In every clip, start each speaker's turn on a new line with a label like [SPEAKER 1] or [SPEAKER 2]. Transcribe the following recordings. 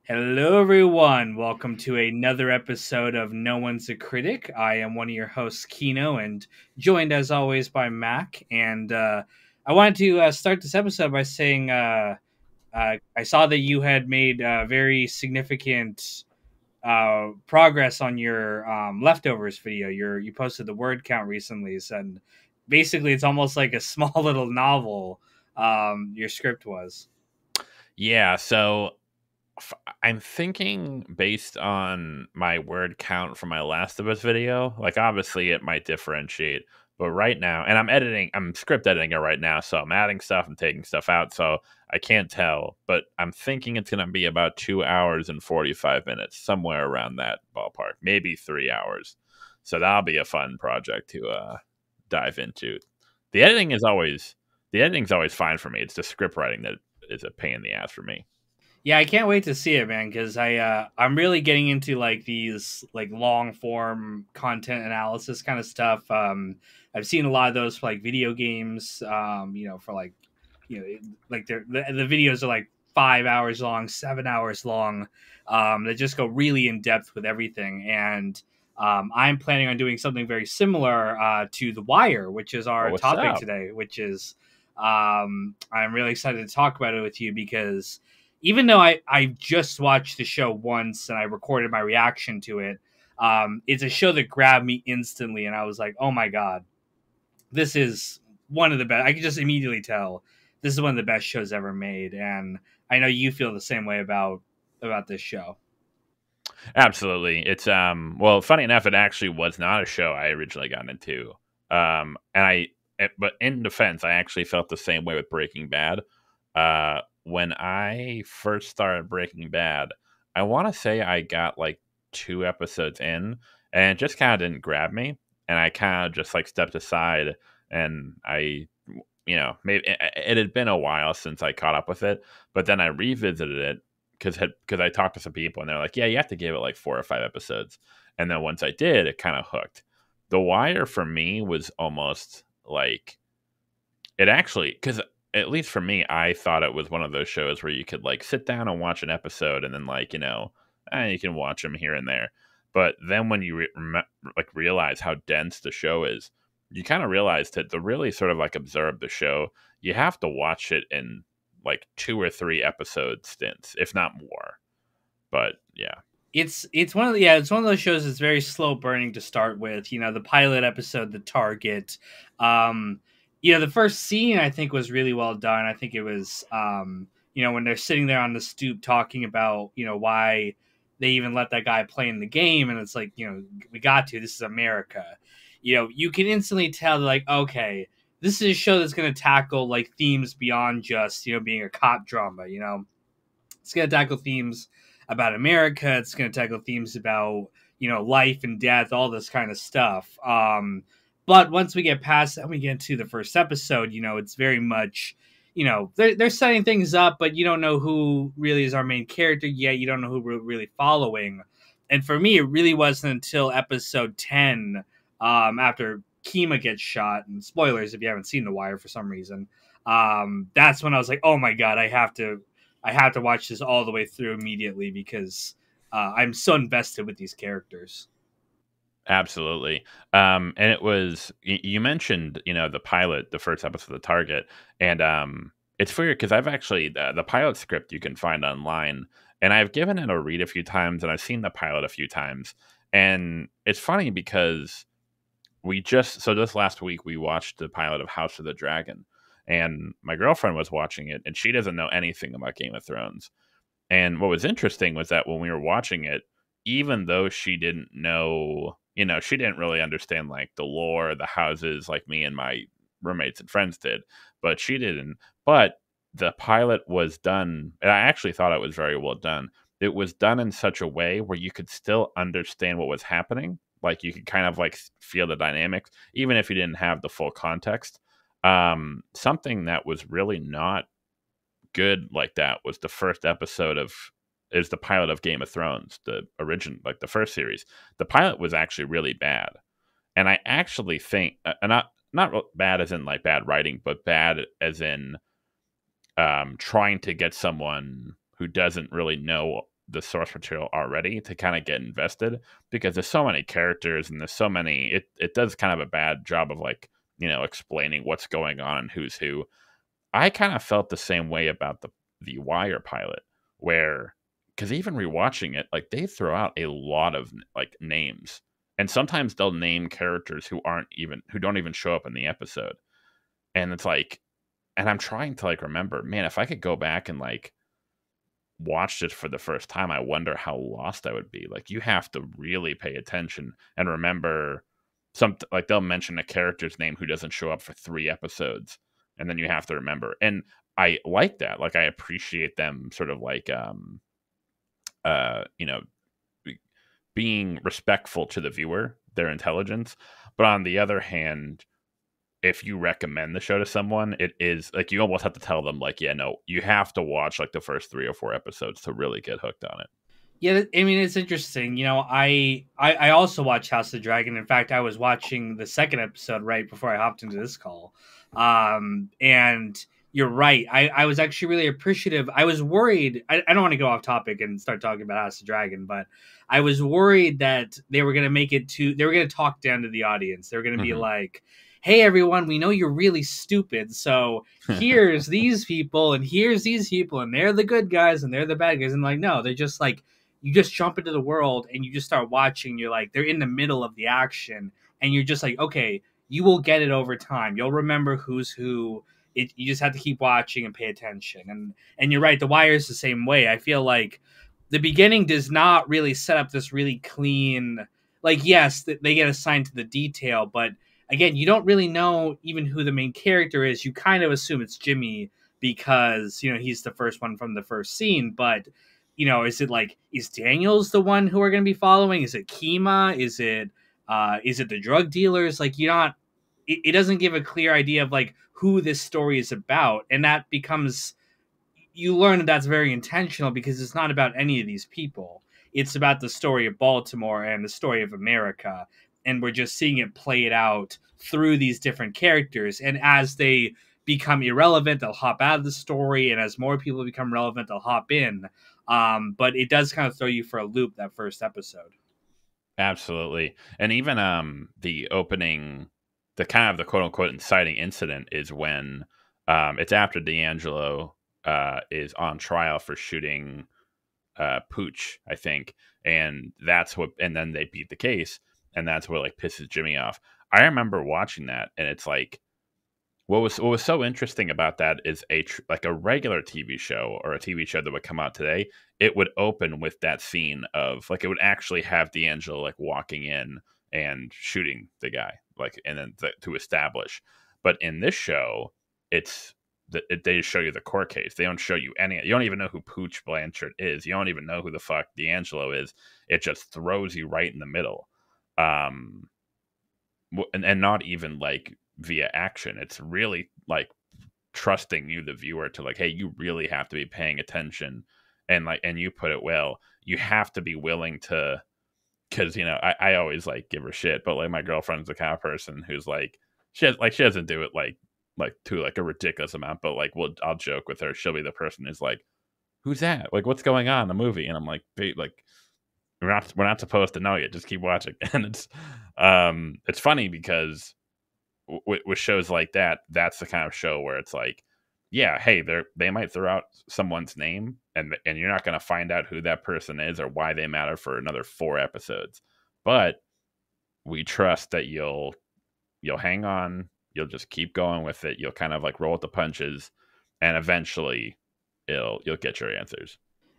[SPEAKER 1] Hello, everyone. Welcome to another episode of No One's a Critic. I am one of your hosts, Kino, and joined as always by Mac. And I wanted to start this episode by saying I saw that you had made very significant progress on your leftovers video. You posted the word count recently, and basically it's almost like a small little novel. Your script was.
[SPEAKER 2] Yeah, so I'm thinking based on my word count from my Last of Us video. Like, obviously, it might differentiate, but right now, and I'm script editing it right now, so I'm adding stuff and taking stuff out, so I can't tell, but I'm thinking it's going to be about 2 hours and 45 minutes, somewhere around that ballpark, maybe 3 hours. So that'll be a fun project to dive into. The editing is always the editing's always fine for me. It's the script writing that is a pain in the ass for me.
[SPEAKER 1] Yeah, I can't wait to see it, man. Because I'm really getting into like these like long form content analysis kind of stuff. I've seen a lot of those for like video games. For like like the videos are like 5 hours long, 7 hours long. That just go really in depth with everything. And I'm planning on doing something very similar to The Wire, which is
[SPEAKER 2] Oh,
[SPEAKER 1] our
[SPEAKER 2] what's
[SPEAKER 1] topic
[SPEAKER 2] up?
[SPEAKER 1] today. Which is I'm really excited to talk about it with you because even though I just watched the show once and I recorded my reaction to it, it's a show that grabbed me instantly, and I was like, "Oh my god, this is one of the best." I could just immediately tell this is one of the best shows ever made, and I know you feel the same way about this show.
[SPEAKER 2] Absolutely. It's well, funny enough, it actually was not a show I originally got into. But in defense, I actually felt the same way with Breaking Bad. When I first started Breaking Bad, I want to say I got like 2 episodes in, and it just kind of didn't grab me, and I kind of just like stepped aside, and maybe it had been a while since I caught up with it, but then I revisited it because I talked to some people and they're like, yeah, you have to give it like 4 or 5 episodes, and then once I did, it kind of hooked. The Wire for me was almost like it actually because at least for me, I thought it was one of those shows where you could like sit down and watch an episode and then you can watch them here and there. But then when you realize how dense the show is, you kind of realize that to really sort of like absorb the show, you have to watch it in like 2 or 3 episode stints, if not more. But yeah,
[SPEAKER 1] It's one of the, yeah, it's one of those shows that's very slow burning to start with. The pilot episode, the target. Um, the first scene I think was really well done. I think it was when they're sitting there on the stoop talking about why they even let that guy play in the game, and it's like we got to. This is America. You can instantly tell like okay, this is a show that's going to tackle like themes beyond just being a cop drama. It's going to tackle themes about America. It's going to tackle themes about life and death, all this kind of stuff. But once we get past that, we get to the first episode. It's very much they're setting things up, but you don't know who really is our main character yet. You don't know who we're really following. And for me, it really wasn't until episode 10, after Kima gets shot, and spoilers if you haven't seen The Wire for some reason, that's when I was like, oh my god, I have to watch this all the way through immediately because I'm so invested with these characters.
[SPEAKER 2] absolutely. And it was you mentioned the pilot, the first episode of the Target, and it's weird because I've actually the pilot script you can find online, and I've given it a read a few times, and I've seen the pilot a few times, and it's funny because this last week we watched the pilot of House of the Dragon, and my girlfriend was watching it, and she doesn't know anything about Game of Thrones. And what was interesting was that when we were watching it, even though she didn't know, she didn't really understand like the lore, the houses, like me and my roommates and friends did, but she didn't. But the pilot was done, and I actually thought it was very well done. It was done in such a way where you could still understand what was happening. Like you could kind of like feel the dynamics, even if you didn't have the full context. Something that was really not good like that was the first episode of is the pilot of Game of Thrones, the origin like the first series. The pilot was actually really bad, and I actually think not bad as in like bad writing, but bad as in trying to get someone who doesn't really know the source material already to kind of get invested, because there's so many characters and there's so many. It does kind of a bad job of like, explaining what's going on and who's who. I kind of felt the same way about the Wire pilot, where, because even rewatching it, like they throw out a lot of like names, and sometimes they'll name characters who don't even show up in the episode, and it's like, and I'm trying to like remember, man, if I could go back and like watched it for the first time, I wonder how lost I would be. Like you have to really pay attention and remember something, like they'll mention a character's name who doesn't show up for 3 episodes, and then you have to remember. And I like that. Like I appreciate them sort of like you know being respectful to the viewer, their intelligence. But on the other hand, if you recommend the show to someone, it is like you almost have to tell them like, yeah, no, you have to watch like the first 3 or 4 episodes to really get hooked on it.
[SPEAKER 1] Yeah, I mean, it's interesting. I also watched House of the Dragon. In fact, I was watching the second episode right before I hopped into this call. And you're right. I was actually really appreciative. I was worried. I don't want to go off topic and start talking about House of the Dragon, but I was worried that they were going to they were going to talk down to the audience. They were going to be like, hey, everyone, we know you're really stupid. So here's these people and here's these people, and they're the good guys and they're the bad guys. And like, no, they're just like, you just jump into the world and you just start watching. You're like, they're in the middle of the action and you're just like, okay, you will get it over time. You'll remember who's who. You just have to keep watching and pay attention. And you're right. The Wire is the same way. I feel like the beginning does not really set up this really clean, like, yes, they get assigned to the detail, but again, you don't really know even who the main character is. You kind of assume it's Jimmy because, he's the first one from the first scene, but is it like, is Daniels the one who we're going to be following? Is it Kima? Is it the drug dealers? Like, it doesn't give a clear idea of like who this story is about. And that becomes, you learn that that's very intentional because it's not about any of these people. It's about the story of Baltimore and the story of America. And we're just seeing it played out through these different characters. And as they become irrelevant, they'll hop out of the story. And as more people become relevant, they'll hop in. But it does kind of throw you for a loop, that first episode.
[SPEAKER 2] Absolutely. And even the opening, the kind of the quote unquote inciting incident is when it's after D'Angelo is on trial for shooting Pooch, I think. And then they beat the case. And that's what like pisses Jimmy off. I remember watching that, and it's like, what was so interesting about that is like a regular TV show or a TV show that would come out today, it would open with that scene of like, it would actually have D'Angelo like walking in and shooting the guy, like, and then to establish. But in this show, they just show you the court case. They don't show you you don't even know who Pooch Blanchard is. You don't even know who the fuck D'Angelo is. It just throws you right in the middle. And not even like via action. It's really like trusting you, the viewer, to like, hey, you really have to be paying attention. And like, and you put it well, you have to be willing to, because I always like give her shit, but like my girlfriend's the kind of person who's like, she doesn't do it like to like a ridiculous amount, but like I'll joke with her. She'll be the person who's like, who's that? Like, what's going on in the movie? And I'm like, we're not supposed to know yet. Just keep watching. And it's funny because with shows like that, that's the kind of show where it's like, yeah, hey, they might throw out someone's name, and you're not going to find out who that person is or why they matter for another 4 episodes, but we trust that you'll hang on, you'll just keep going with it, you'll kind of like roll with the punches, and eventually you'll get your answers.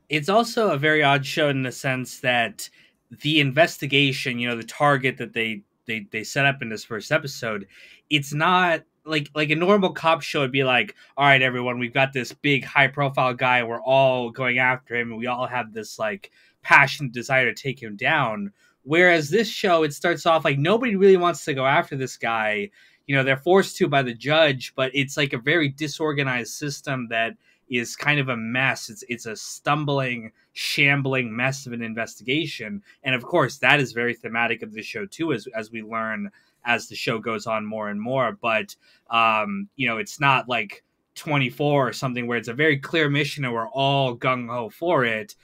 [SPEAKER 1] It's also a very odd show in the sense that the investigation, the target that they set up in this first episode, it's not like a normal cop show would be like, all right, everyone, we've got this big high profile guy, we're all going after him, and we all have this like passionate desire to take him down. Whereas this show, it starts off like nobody really wants to go after this guy. They're forced to by the judge, but it's like a very disorganized system that is kind of a mess. It's a stumbling, shambling mess of an investigation. And of course, that is very thematic of the show too, as we learn as the show goes on more and more. But, it's not like 24 or something where it's a very clear mission and we're all gung-ho for it.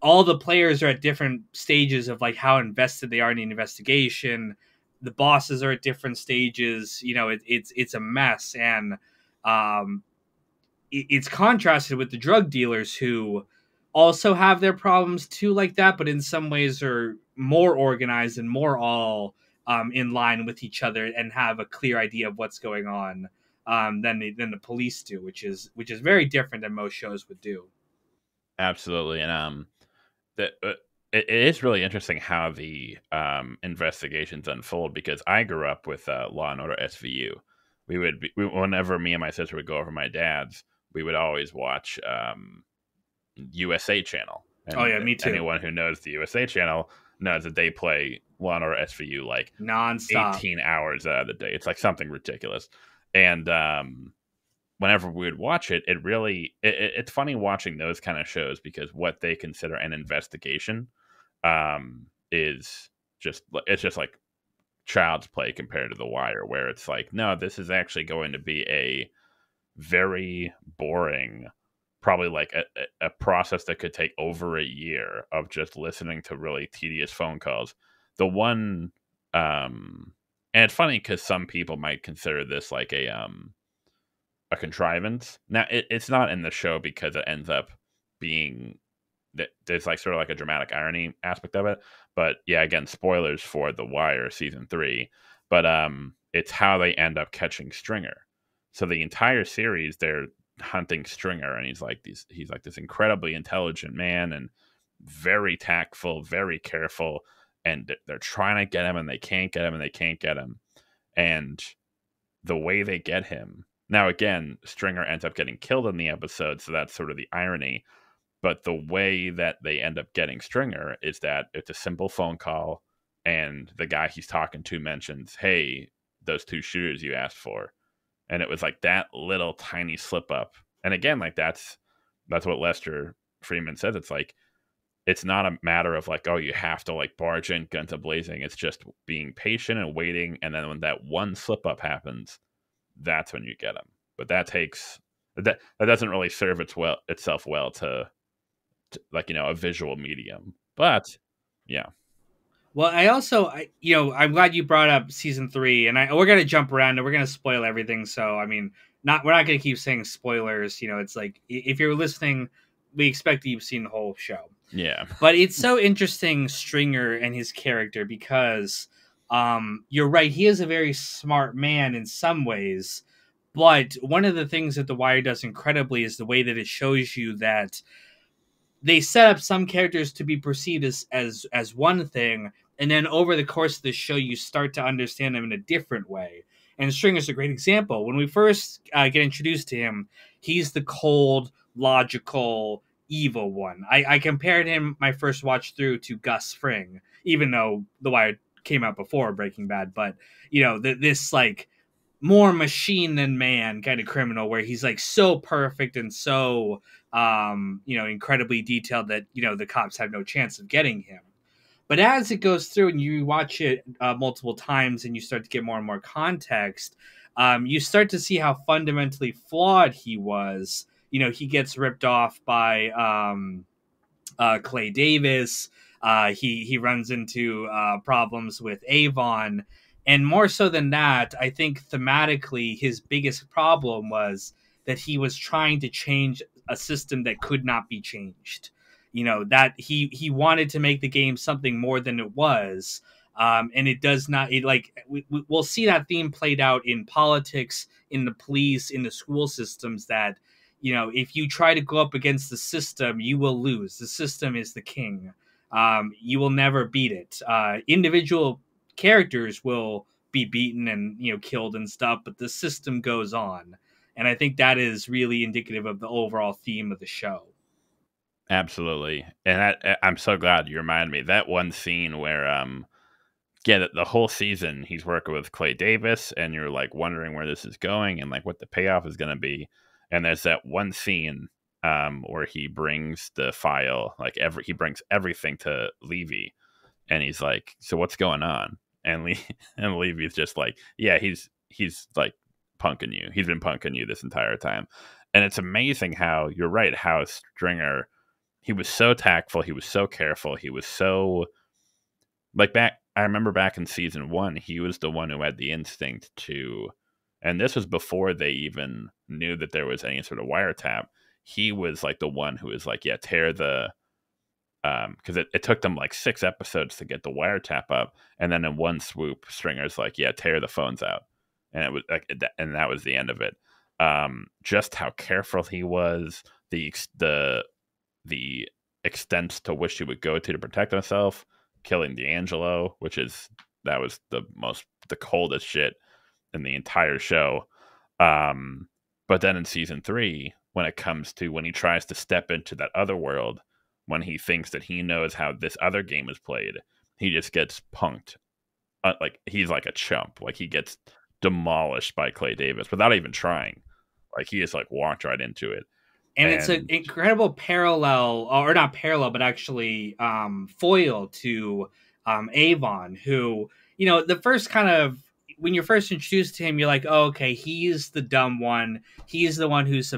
[SPEAKER 1] all the players are at different stages of like how invested they are in the investigation. The bosses are at different stages. It's a mess, and um, it's contrasted with the drug dealers who also have their problems too, like that, but in some ways are more organized and more all in line with each other and have a clear idea of what's going on than the police do, which is very different than most shows would do.
[SPEAKER 2] Absolutely, and that it is really interesting how the investigations unfold because I grew up with Law and Order SVU. Whenever me and my sister would go over my dad's, we would always watch USA Channel,
[SPEAKER 1] Oh
[SPEAKER 2] and
[SPEAKER 1] yeah, me too.
[SPEAKER 2] anyone who knows the USA Channel knows that they play Law and Order SVU like
[SPEAKER 1] Nonstop.
[SPEAKER 2] 18 hours out of the day. It's like something ridiculous, and whenever we would watch it, it's funny watching those kind of shows because what they consider an investigation is just like child's play compared to The Wire, where it's like, no, this is actually going to be a very boring, probably like a process that could take over a year of just listening to really tedious phone calls. The one, and it's funny because some people might consider this like a contrivance. Now, it's not in the show because it ends up being that there's like sort of like a dramatic irony aspect of it. But yeah, again, spoilers for The Wire season 3. But it's how they end up catching Stringer. So the entire series, they're hunting Stringer, and he's like this incredibly intelligent man and very tactful, very careful, and they're trying to get him, and they can't get him, and they can't get him, and the way they get him. Now, again, Stringer ends up getting killed in the episode, so that's sort of the irony. But the way that they end up getting Stringer is that it's a simple phone call, and the guy he's talking to mentions, "Hey, those 2 shooters you asked for," and it was like that little tiny slip up. And again, like that's what Lester Freeman says. It's like it's not a matter of like, oh, you have to like barge in guns a blazing. It's just being patient and waiting, and then when that one slip up happens, that's when you get them. But that doesn't really serve itself well to like a visual medium. But yeah,
[SPEAKER 1] Well, I'm glad you brought up season 3, and we're gonna jump around and we're gonna spoil everything. So, I mean, we're not gonna keep saying spoilers. It's like if you're listening, we expect that you've seen the whole show.
[SPEAKER 2] yeah,
[SPEAKER 1] But it's so interesting, Stringer and his character, because you're right. He is a very smart man in some ways, but one of the things that The Wire does incredibly is the way that it shows you that they set up some characters to be perceived as one thing, and then over the course of the show you start to understand them in a different way. And Stringer's a great example. When we first get introduced to him, he's the cold, logical, evil one. I compared him my first watch through to Gus Fring, even though The Wire came out before Breaking Bad. But this like more machine than man kind of criminal, where he's like so perfect and so incredibly detailed that the cops have no chance of getting him. But as it goes through and you watch it multiple times and you start to get more and more context, you start to see how fundamentally flawed he was. He gets ripped off by Clay Davis. He runs into problems with Avon. And more so than that, I think thematically his biggest problem was that he was trying to change a system that could not be changed. That he wanted to make the game something more than it was. And it does not. We'll see that theme played out in politics, in the police, in the school systems. That if you try to go up against the system, you will lose. The system is the king. You will never beat it. Individual characters will be beaten and killed and stuff, but the system goes on. And I think that is really indicative of the overall theme of the show.
[SPEAKER 2] absolutely. And I'm so glad you reminded me that one scene where yeah, the whole season he's working with Clay Davis, and you're like wondering where this is going and like what the payoff is going to be. And there's that one scene where he brings the file, like he brings everything to Levy, and he's like, "So what's going on?" And and Levy's just like, "Yeah, he's like punking you. He's been punking you this entire time." And it's amazing how you're right, how Stringer he was so tactful, he was so careful, he was so like back. I remember back in season 1, he was the one who had the instinct to, and this was before they even knew that there was any sort of wiretap. He was like the one who was like, yeah, tear the because it took them like 6 episodes to get the wiretap up, and then in one swoop, Stringer's like, "Yeah, tear the phones out," and it was like, and that was the end of it. Just how careful he was, the extent to which he would go to protect himself, killing D'Angelo, that was the coldest shit in the entire show. Um, but then in season 3, when it comes to when he tries to step into that other world, when he thinks that he knows how this other game is played, he just gets punked. Like he's like a chump. Like he gets demolished by Clay Davis without even trying. Like he just like walked right into it.
[SPEAKER 1] And it's an
[SPEAKER 2] And
[SPEAKER 1] incredible parallel, or not parallel, but actually foil to Avon, who, the first kind of, when you're first introduced to him, you're like, oh, okay, he's the dumb one. He's the one who's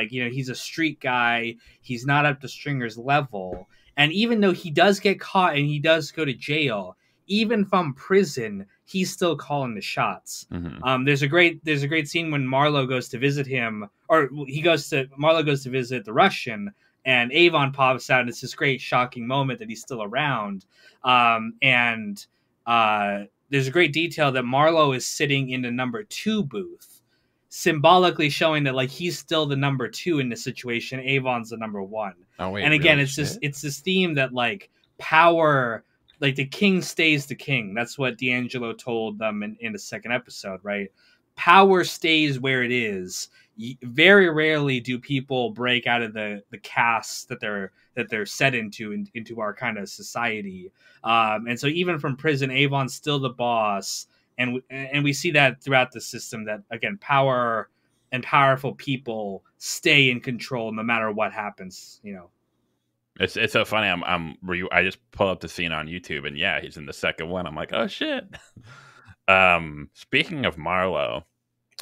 [SPEAKER 1] he's a street guy. He's not up to Stringer's level. And even though he does get caught and he does go to jail, even from prison, he's still calling the shots.
[SPEAKER 2] mm-hmm.
[SPEAKER 1] There's a great scene when Marlo goes to visit him, or Marlo goes to visit the Russian, and Avon pops out, and it's this great shocking moment that he's still around. And there's a great detail that Marlo is sitting in the number 2 booth, symbolically showing that like he's still the number 2 in this situation. Avon's the number 1.
[SPEAKER 2] Oh wait,
[SPEAKER 1] and again,
[SPEAKER 2] really?
[SPEAKER 1] it's this theme that like power, like the king stays the king. That's what D'Angelo told them in the second episode, right? Power stays where it is. Very rarely do people break out of the caste that they're set into our kind of society. And so even from prison, Avon's still the boss, and we see that throughout the system, that again, power and powerful people stay in control no matter what happens.
[SPEAKER 2] It's so funny. I just pull up the scene on YouTube, and yeah, he's in the second one. I'm like, oh shit. Speaking of Marlo,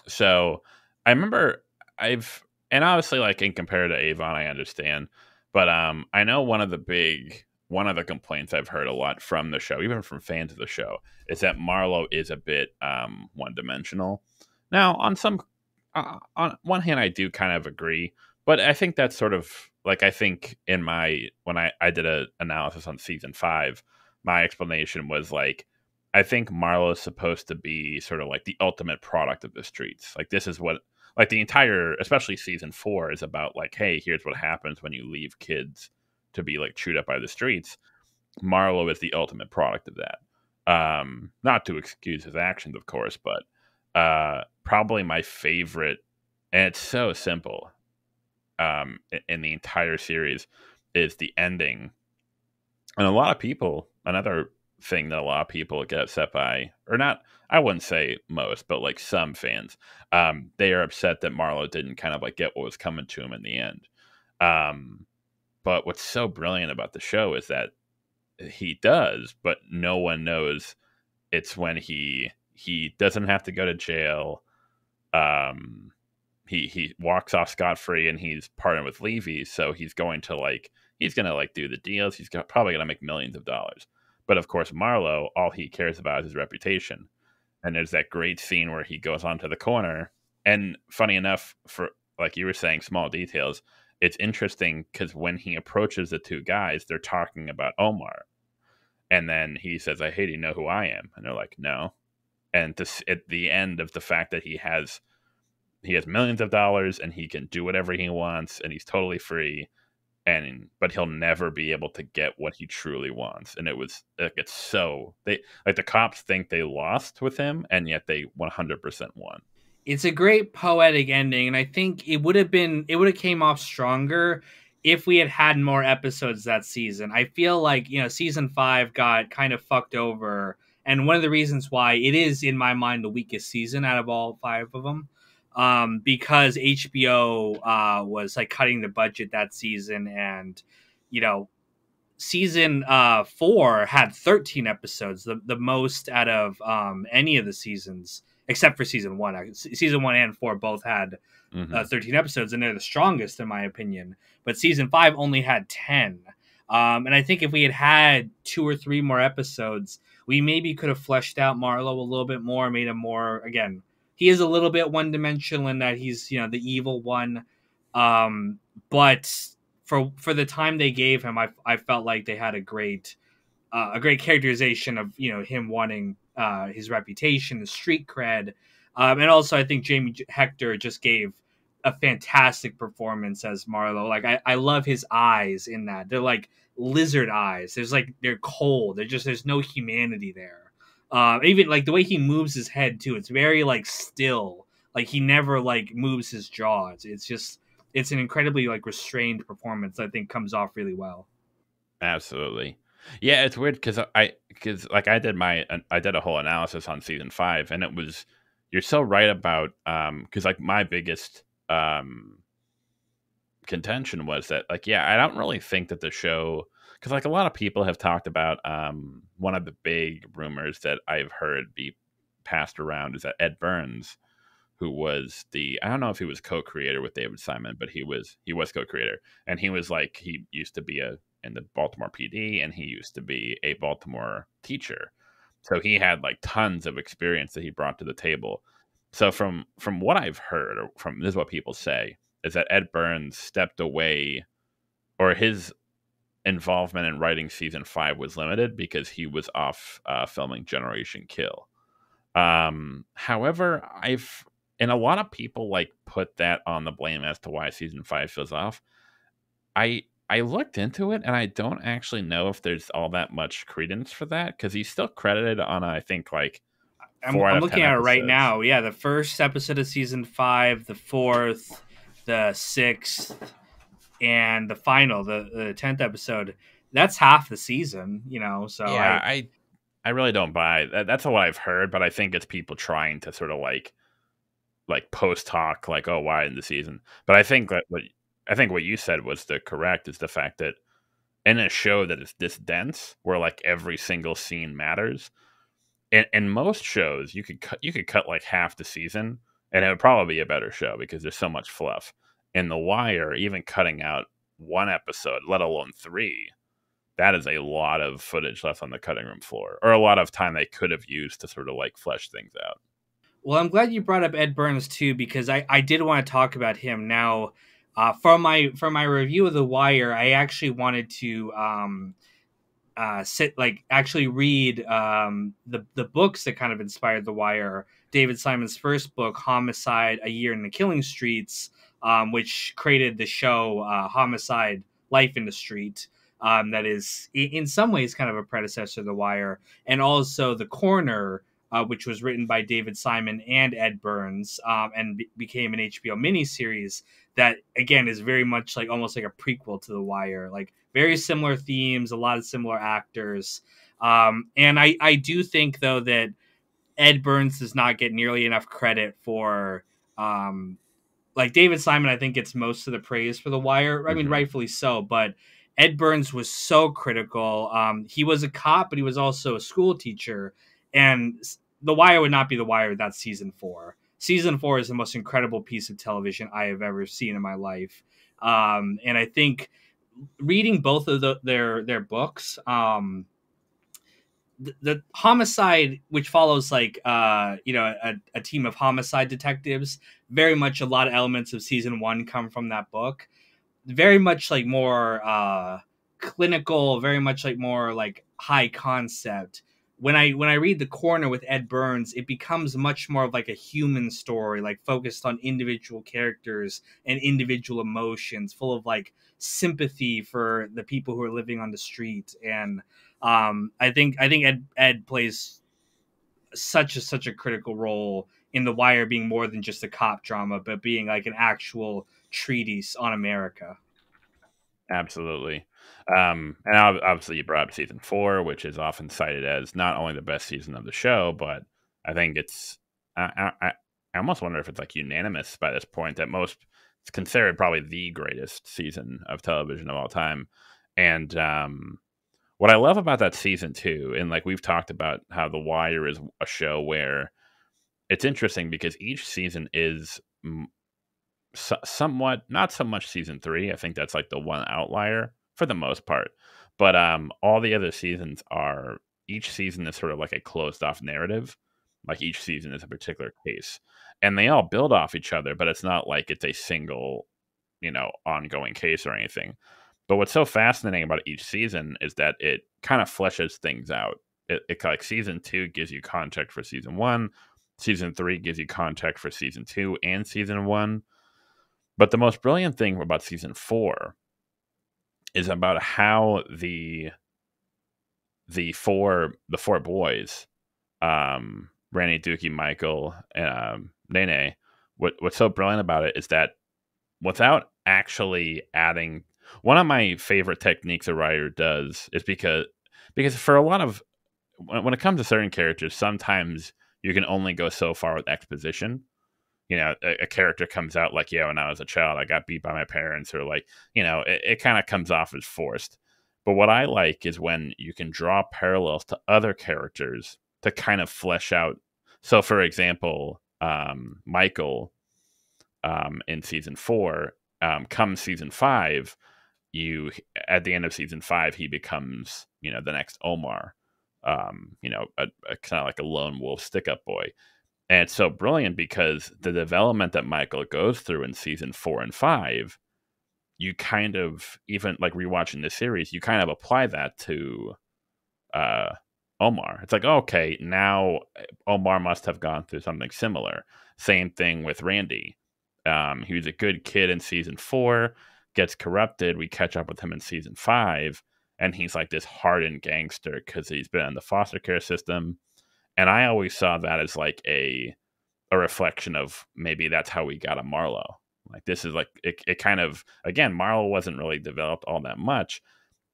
[SPEAKER 2] so I remember and obviously like in compared to Avon, I understand, but I know one of the complaints I've heard a lot from the show, even from fans of the show, is that Marlo is a bit one dimensional. Now, on one hand, I do kind of agree, but I think that's sort of like, I think when I did an analysis on season 5, my explanation was like, I think Marlo is supposed to be sort of like the ultimate product of the streets. Like this is what, like the entire, especially season 4 is about like, hey, here's what happens when you leave kids to be like chewed up by the streets. Marlo is the ultimate product of that. Not to excuse his actions, of course, but probably my favorite, and it's so simple, in the entire series, is the ending. And a lot of people, another thing that a lot of people get upset by, or not, I wouldn't say most, but like some fans, they are upset that Marlo didn't kind of like get what was coming to him in the end. But what's so brilliant about the show is that he does, but no one knows. It's when he doesn't have to go to jail. He walks off scot-free, and he's partnered with Levy, so he's going to do the deals. He's probably gonna make millions of dollars. But of course, Marlo, all he cares about is his reputation. And there's that great scene where he goes onto the corner, and funny enough, for like you were saying, small details, it's interesting because when he approaches the 2 guys, they're talking about Omar, and then he says, "Hey, do you know who I am?" And they're like, "No." And at the end of the fact that he has millions of dollars, and he can do whatever he wants, and he's totally free, but he'll never be able to get what he truly wants. And it was like, it's so, they like, the cops think they lost with him, and yet they 100% won.
[SPEAKER 1] It's a great poetic ending, and I think it would have came off stronger if we had more episodes that season. I feel like, season 5 got kind of fucked over, and one of the reasons why it is, in my mind, the weakest season out of all 5 of them, because HBO was like cutting the budget that season, and season 4 had 13 episodes, the most out of any of the seasons, except for season one. Season 1 and 4 both had
[SPEAKER 2] Hmm.
[SPEAKER 1] 13 episodes, and they're the strongest in my opinion. But season 5 only had 10. And I think if we had had 2 or 3 more episodes, we maybe could have fleshed out Marlowe a little bit more, made him more, again, he is a little bit one dimensional in that he's, the evil one. But for the time they gave him, I felt like they had a great characterization of him wanting his reputation, his street cred, and also I think Jamie Hector just gave a fantastic performance as Marlowe. Like I love his eyes in that. They're like lizard eyes. They're cold. There's no humanity there. Even like the way he moves his head too. It's very like still. Like he never like moves his jaw. It's an incredibly like restrained performance that I think comes off really well.
[SPEAKER 2] Absolutely. Yeah, it's weird because like I did a whole analysis on season 5, and it was you're so right about because like my biggest contention was that like I don't really think that the show, because like a lot of people have talked about one of the big rumors that I've heard be passed around is that Ed Burns, who was I don't know if he was co-creator with David Simon, but he was co-creator, and he was like he used to be in the Baltimore PD, and he used to be a Baltimore teacher, so he had like tons of experience that he brought to the table. So from what I've heard, or from this is what people say, is that Ed Burns stepped away, or his involvement in writing season 5 was limited because he was off filming Generation Kill. However, and a lot of people like put that on the blame as to why season 5 feels off. I looked into it, and I don't actually know if there's all that much credence for that, because he's still credited on I think like
[SPEAKER 1] I'm,
[SPEAKER 2] 4 out
[SPEAKER 1] I'm
[SPEAKER 2] of 10
[SPEAKER 1] looking at it right
[SPEAKER 2] episodes.
[SPEAKER 1] now. Yeah, the first episode of season 5, the fourth, the sixth, and the final, the 10th episode. That's half the season, So
[SPEAKER 2] Yeah, I really don't buy that. That's what I've heard, but I think it's people trying to sort of like post talk, like, oh, why in the season? But I think what you said was the correct, is the fact that in a show that is this dense, where like every single scene matters, in most shows you could cut like half the season, and it would probably be a better show because there's so much fluff. In The Wire, even cutting out one episode, let alone three, that is a lot of footage left on the cutting room floor, or a lot of time they could have used to sort of like flesh things out.
[SPEAKER 1] well, I'm glad you brought up Ed Burns too, because I did want to talk about him now. For my review of The Wire, I actually wanted to sit like actually read the books that kind of inspired The Wire. David Simon's first book, Homicide: A Year in the Killing Streets, which created the show Homicide: Life in the Street. That is in some ways kind of a predecessor to The Wire, and also The Corner, which was written by David Simon and Ed Burns, and became an HBO miniseries that again is very much like almost like a prequel to The Wire, like very similar themes, a lot of similar actors. And I do think though that Ed Burns does not get nearly enough credit for like David Simon, I think gets most of the praise for The Wire. I mean,
[SPEAKER 2] Hmm.
[SPEAKER 1] rightfully so, but Ed Burns was so critical. He was a cop, but he was also a school teacher, and The Wire would not be The Wire without season 4. Season 4 is the most incredible piece of television I have ever seen in my life, and I think reading both of their books, the homicide, which follows like a team of homicide detectives, very much a lot of elements of season 1 come from that book. Very much like more clinical, very much like more like high concept. When I read The Corner with Ed Burns, it becomes much more of like a human story, like focused on individual characters and individual emotions, full of like sympathy for the people who are living on the street. And I think Ed plays such a critical role in The Wire being more than just a cop drama, but being like an actual treatise on America.
[SPEAKER 2] Absolutely. And obviously, you brought up season 4, which is often cited as not only the best season of the show, but I think I almost wonder if it's like unanimous by this point that it's considered probably the greatest season of television of all time. And what I love about that season too, and like we've talked about how The Wire is a show where it's interesting because each season is somewhat, not so much season 3. I think that's like the one outlier for the most part. But all the other seasons are, each season is sort of like a closed off narrative. Like each season is a particular case, and they all build off each other. But it's not like it's a single, ongoing case or anything. But what's so fascinating about each season is that it kind of fleshes things out. It like season 2 gives you context for season 1. Season 3 gives you context for season 2 and season 1. But the most brilliant thing about season 4 is about how the four boys, Randy, Dookie, Michael, Nene. What's so brilliant about it is that without actually adding, one of my favorite techniques a writer does is because for a lot of, when it comes to certain characters, sometimes you can only go so far with exposition. A character comes out like, yeah, when I was a child, I got beat by my parents, or like, it kind of comes off as forced. But what I like is when you can draw parallels to other characters to kind of flesh out. So, for example, Michael, in season 4, come season 5, at the end of season 5, he becomes, the next Omar, a kind of like a lone wolf stick up boy. And it's so brilliant because the development that Michael goes through in season 4 and 5, you kind of, even like rewatching the series, you kind of apply that to uh, Omar. It's like, okay, now Omar must have gone through something similar. Same thing with Randy. He was a good kid in season 4, gets corrupted. We catch up with him in season 5, and he's like this hardened gangster because he's been in the foster care system. And I always saw that as like a reflection of maybe that's how we got a Marlo. Like this is like it kind of, again, Marlo wasn't really developed all that much,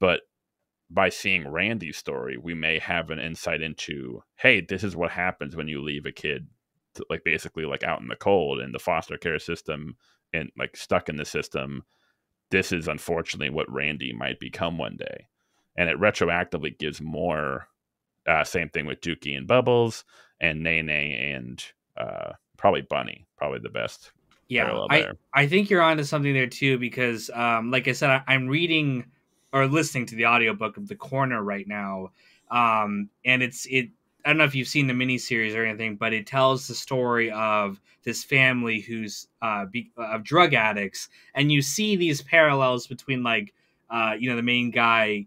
[SPEAKER 2] but by seeing Randy's story, we may have an insight into, hey, this is what happens when you leave a kid like basically like out in the cold in the foster care system and like stuck in the system. This is unfortunately what Randy might become one day. And it retroactively gives more. Same thing with Dookie and Bubbles and Nene and probably Bunny, probably the best
[SPEAKER 1] Yeah,
[SPEAKER 2] parallel
[SPEAKER 1] I
[SPEAKER 2] there.
[SPEAKER 1] I think you're onto something there too, because like I said, I'm reading or listening to the audiobook of The Corner right now. And it I don't know if you've seen the miniseries or anything, but it tells the story of this family who's of drug addicts, and you see these parallels between like the main guy,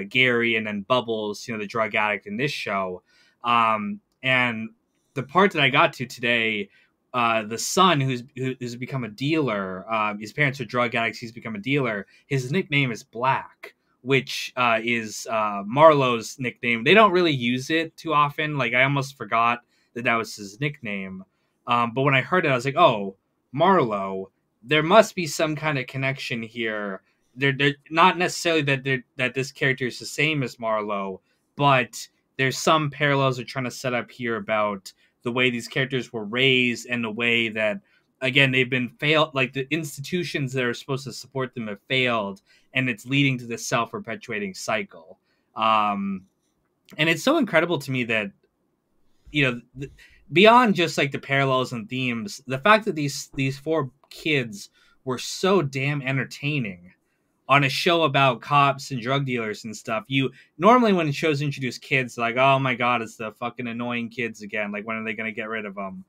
[SPEAKER 1] Gary, and then Bubbles, the drug addict in this show. And the part that I got to today, the son who's become a dealer. His parents are drug addicts. He's become a dealer. His nickname is Black, which is Marlowe's nickname. They don't really use it too often. Like I almost forgot that was his nickname. But when I heard it, I was like, oh, Marlowe. There must be some kind of connection here. They're not necessarily that this character is the same as Marlowe, but there's some parallels they're trying to set up here about the way these characters were raised and the way that, again, they've been failed, like the institutions that are supposed to support them have failed, and it's leading to this self-perpetuating cycle. And it's so incredible to me that, beyond just like the parallels and themes, the fact that these four kids were so damn entertaining on a show about cops and drug dealers and stuff. You normally, when shows introduce kids, like, oh my god, it's the fucking annoying kids again. Like, when are they gonna get rid of them?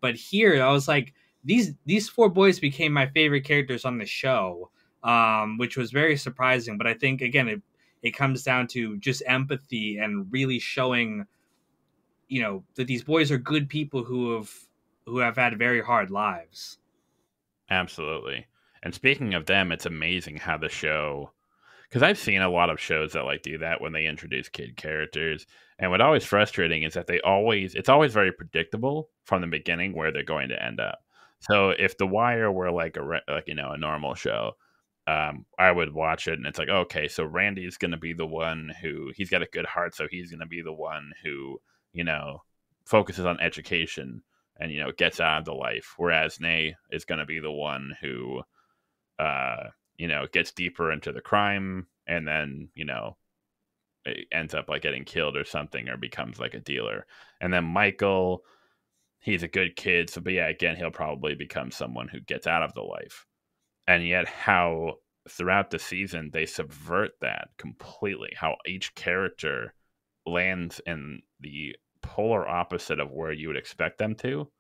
[SPEAKER 1] But here, I was like, these four boys became my favorite characters on the show, which was very surprising. But I think again, it comes down to just empathy and really showing, that these boys are good people who have had very hard lives.
[SPEAKER 2] Absolutely. And speaking of them, it's amazing how the show, because I've seen a lot of shows that like do that when they introduce kid characters, and what always frustrating is that it's always very predictable from the beginning where they're going to end up. So if The Wire were like a normal show, I would watch it and it's like, okay, so Randy's going to be the one who, he's got a good heart, so he's going to be the one who, you know focuses on education and gets out of the life, whereas Nay is going to be the one who gets deeper into the crime and then, ends up like getting killed or something, or becomes like a dealer. And then Michael, he's a good kid. So, but yeah, again, he'll probably become someone who gets out of the life. And yet, how throughout the season they subvert that completely. How each character lands in the polar opposite of where you would expect them to.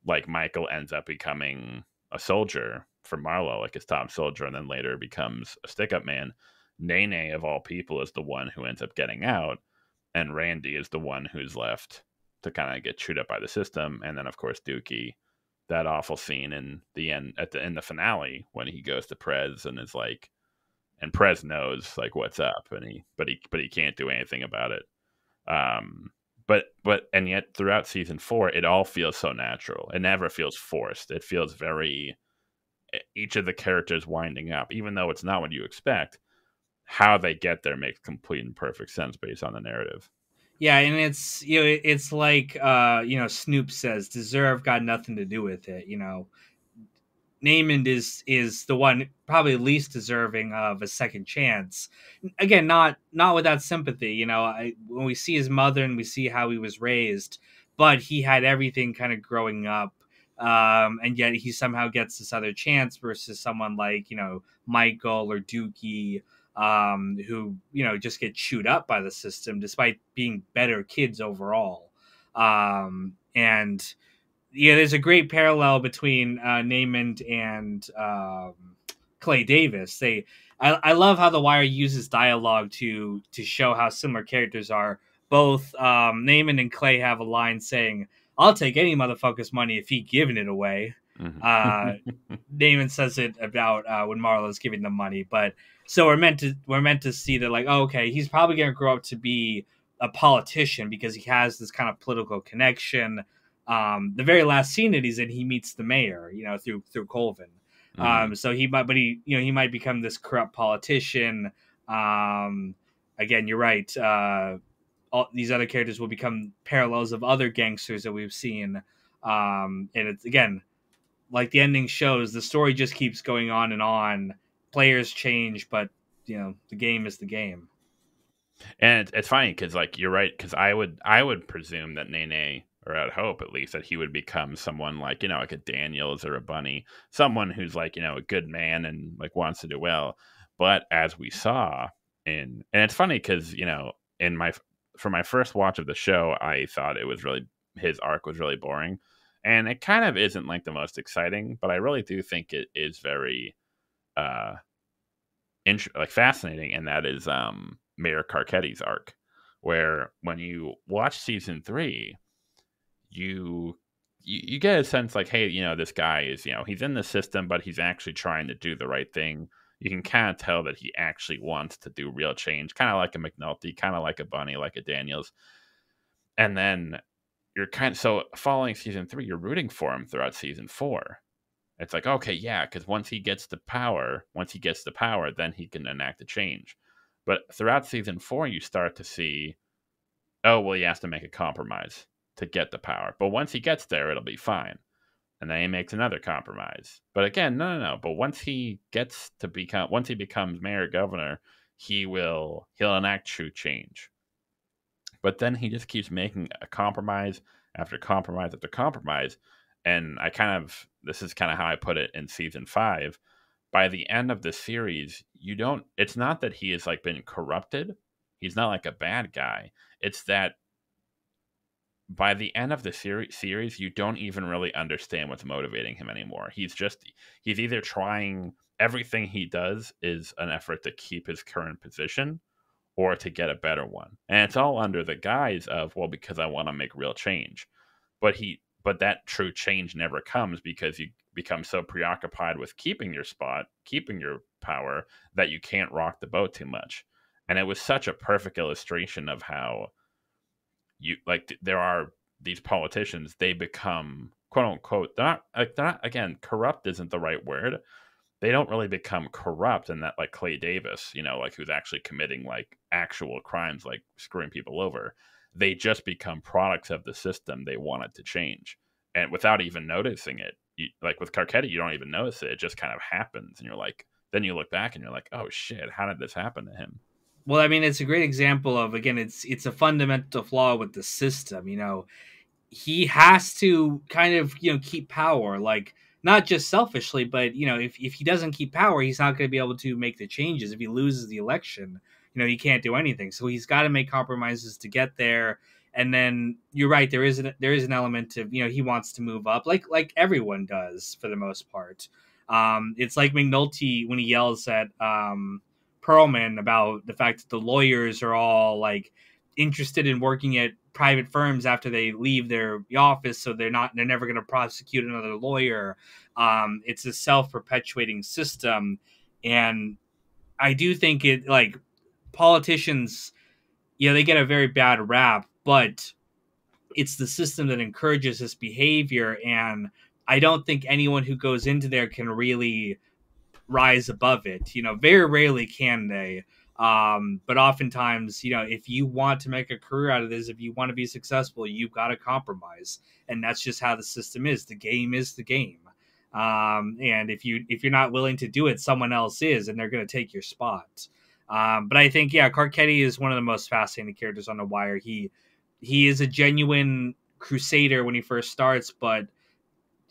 [SPEAKER 2] Like Michael ends up becoming a soldier for Marlowe, like his top soldier, and then later becomes a stick up man. Nene, of all people, is the one who ends up getting out, and Randy is the one who's left to kind of get chewed up by the system. And then, of course, Dookie, that awful scene in the end, in the finale, when he goes to Prez and is like, and Prez knows like what's up, and he can't do anything about it. Um, and yet throughout season 4, it all feels so natural. It never feels forced. It feels very, each of the characters winding up, even though it's not what you expect. How they get there makes complete and perfect sense based on the narrative.
[SPEAKER 1] Yeah, and it's it's like Snoop says, deserve got nothing to do with it. Namond is the one probably least deserving of a second chance. Again, not without sympathy. When we see his mother and we see how he was raised, but he had everything kind of growing up, and yet he somehow gets this other chance versus someone like Michael or Dookie, who just get chewed up by the system despite being better kids overall. And yeah, there's a great parallel between Namond and Clay Davis. I love how The Wire uses dialogue to show how similar characters are. Both Namond and Clay have a line saying, "I'll take any motherfucker's money if he giving it away." Uh,
[SPEAKER 2] Mm-hmm.
[SPEAKER 1] Damon says it about when Marlo's giving them money, but so we're meant to see that, like, oh, okay, he's probably going to grow up to be a politician because he has this kind of political connection. The very last scene that he's in, he meets the mayor, through Colvin.
[SPEAKER 2] Mm-hmm.
[SPEAKER 1] So he might become this corrupt politician. Again, you're right. All these other characters will become parallels of other gangsters that we've seen. And it's, again, like the ending shows, the story just keeps going on and on. Players change, but the game is the game.
[SPEAKER 2] And it's funny because, like, you're right. Because I would presume that Nene, or I'd hope at least, that he would become someone like like a Daniels or a Bunny, someone who's like a good man and like wants to do well. But as we saw and it's funny because in my for my first watch of the show, I thought it was really, his arc was really boring, and it kind of isn't like the most exciting. But I really do think it is very uh like fascinating, and that is Mayor Carcetti's arc, where when you watch season 3, you get a sense like, hey, this guy is, he's in the system, but he's actually trying to do the right thing. You can kind of tell that he actually wants to do real change, kind of like a McNulty, kind of like a Bunny, like a Daniels. And then you're kind of, so following season 3, you're rooting for him throughout season 4. It's like, okay, yeah, because once he gets the power, then he can enact a change. But throughout season 4, you start to see, oh, well, he has to make a compromise to get the power. But once he gets there, it'll be fine. And then he makes another compromise. But again, no. But once he becomes mayor governor, he'll enact true change. But then he just keeps making a compromise after compromise after compromise. And this is kind of how I put it in season 5. By the end of the series, it's not that he has like been corrupted. He's not like a bad guy. It's that by the end of the series, you don't even really understand what's motivating him anymore. He's either trying, everything he does is an effort to keep his current position or to get a better one. And it's all under the guise of, well, because I want to make real change. But that true change never comes because you become so preoccupied with keeping your spot, keeping your power, that you can't rock the boat too much. And it was such a perfect illustration of how there are these politicians, they become quote unquote, they're not, again, corrupt isn't the right word. They don't really become corrupt in that, like Clay Davis, like who's actually committing like actual crimes, like screwing people over. They just become products of the system they wanted to change, and without even noticing it. Like with Carcetti, you don't even notice it; it just kind of happens, and you're like, then you look back and you're like, oh shit, how did this happen to him?
[SPEAKER 1] Well, I mean, it's a great example of, again, it's a fundamental flaw with the system. he has to kind of, keep power, like not just selfishly, but if he doesn't keep power, he's not going to be able to make the changes. If he loses the election, he can't do anything. So he's got to make compromises to get there. And then you're right, there is an element of, he wants to move up, like everyone does for the most part. It's like McNulty when he yells at Perlman about the fact that the lawyers are all like interested in working at private firms after they leave their office, so they're never going to prosecute another lawyer. It's a self-perpetuating system, and I do think it, like, politicians, they get a very bad rap, but it's the system that encourages this behavior, and I don't think anyone who goes into there can really rise above it. Very rarely can they. But oftentimes, if you want to make a career out of this, if you want to be successful, you've got to compromise, and that's just how the system is. The game is the game. And if you're not willing to do it, someone else is, and they're going to take your spot. But I think, yeah, Carcetti is one of the most fascinating characters on The Wire. He is a genuine crusader when he first starts, but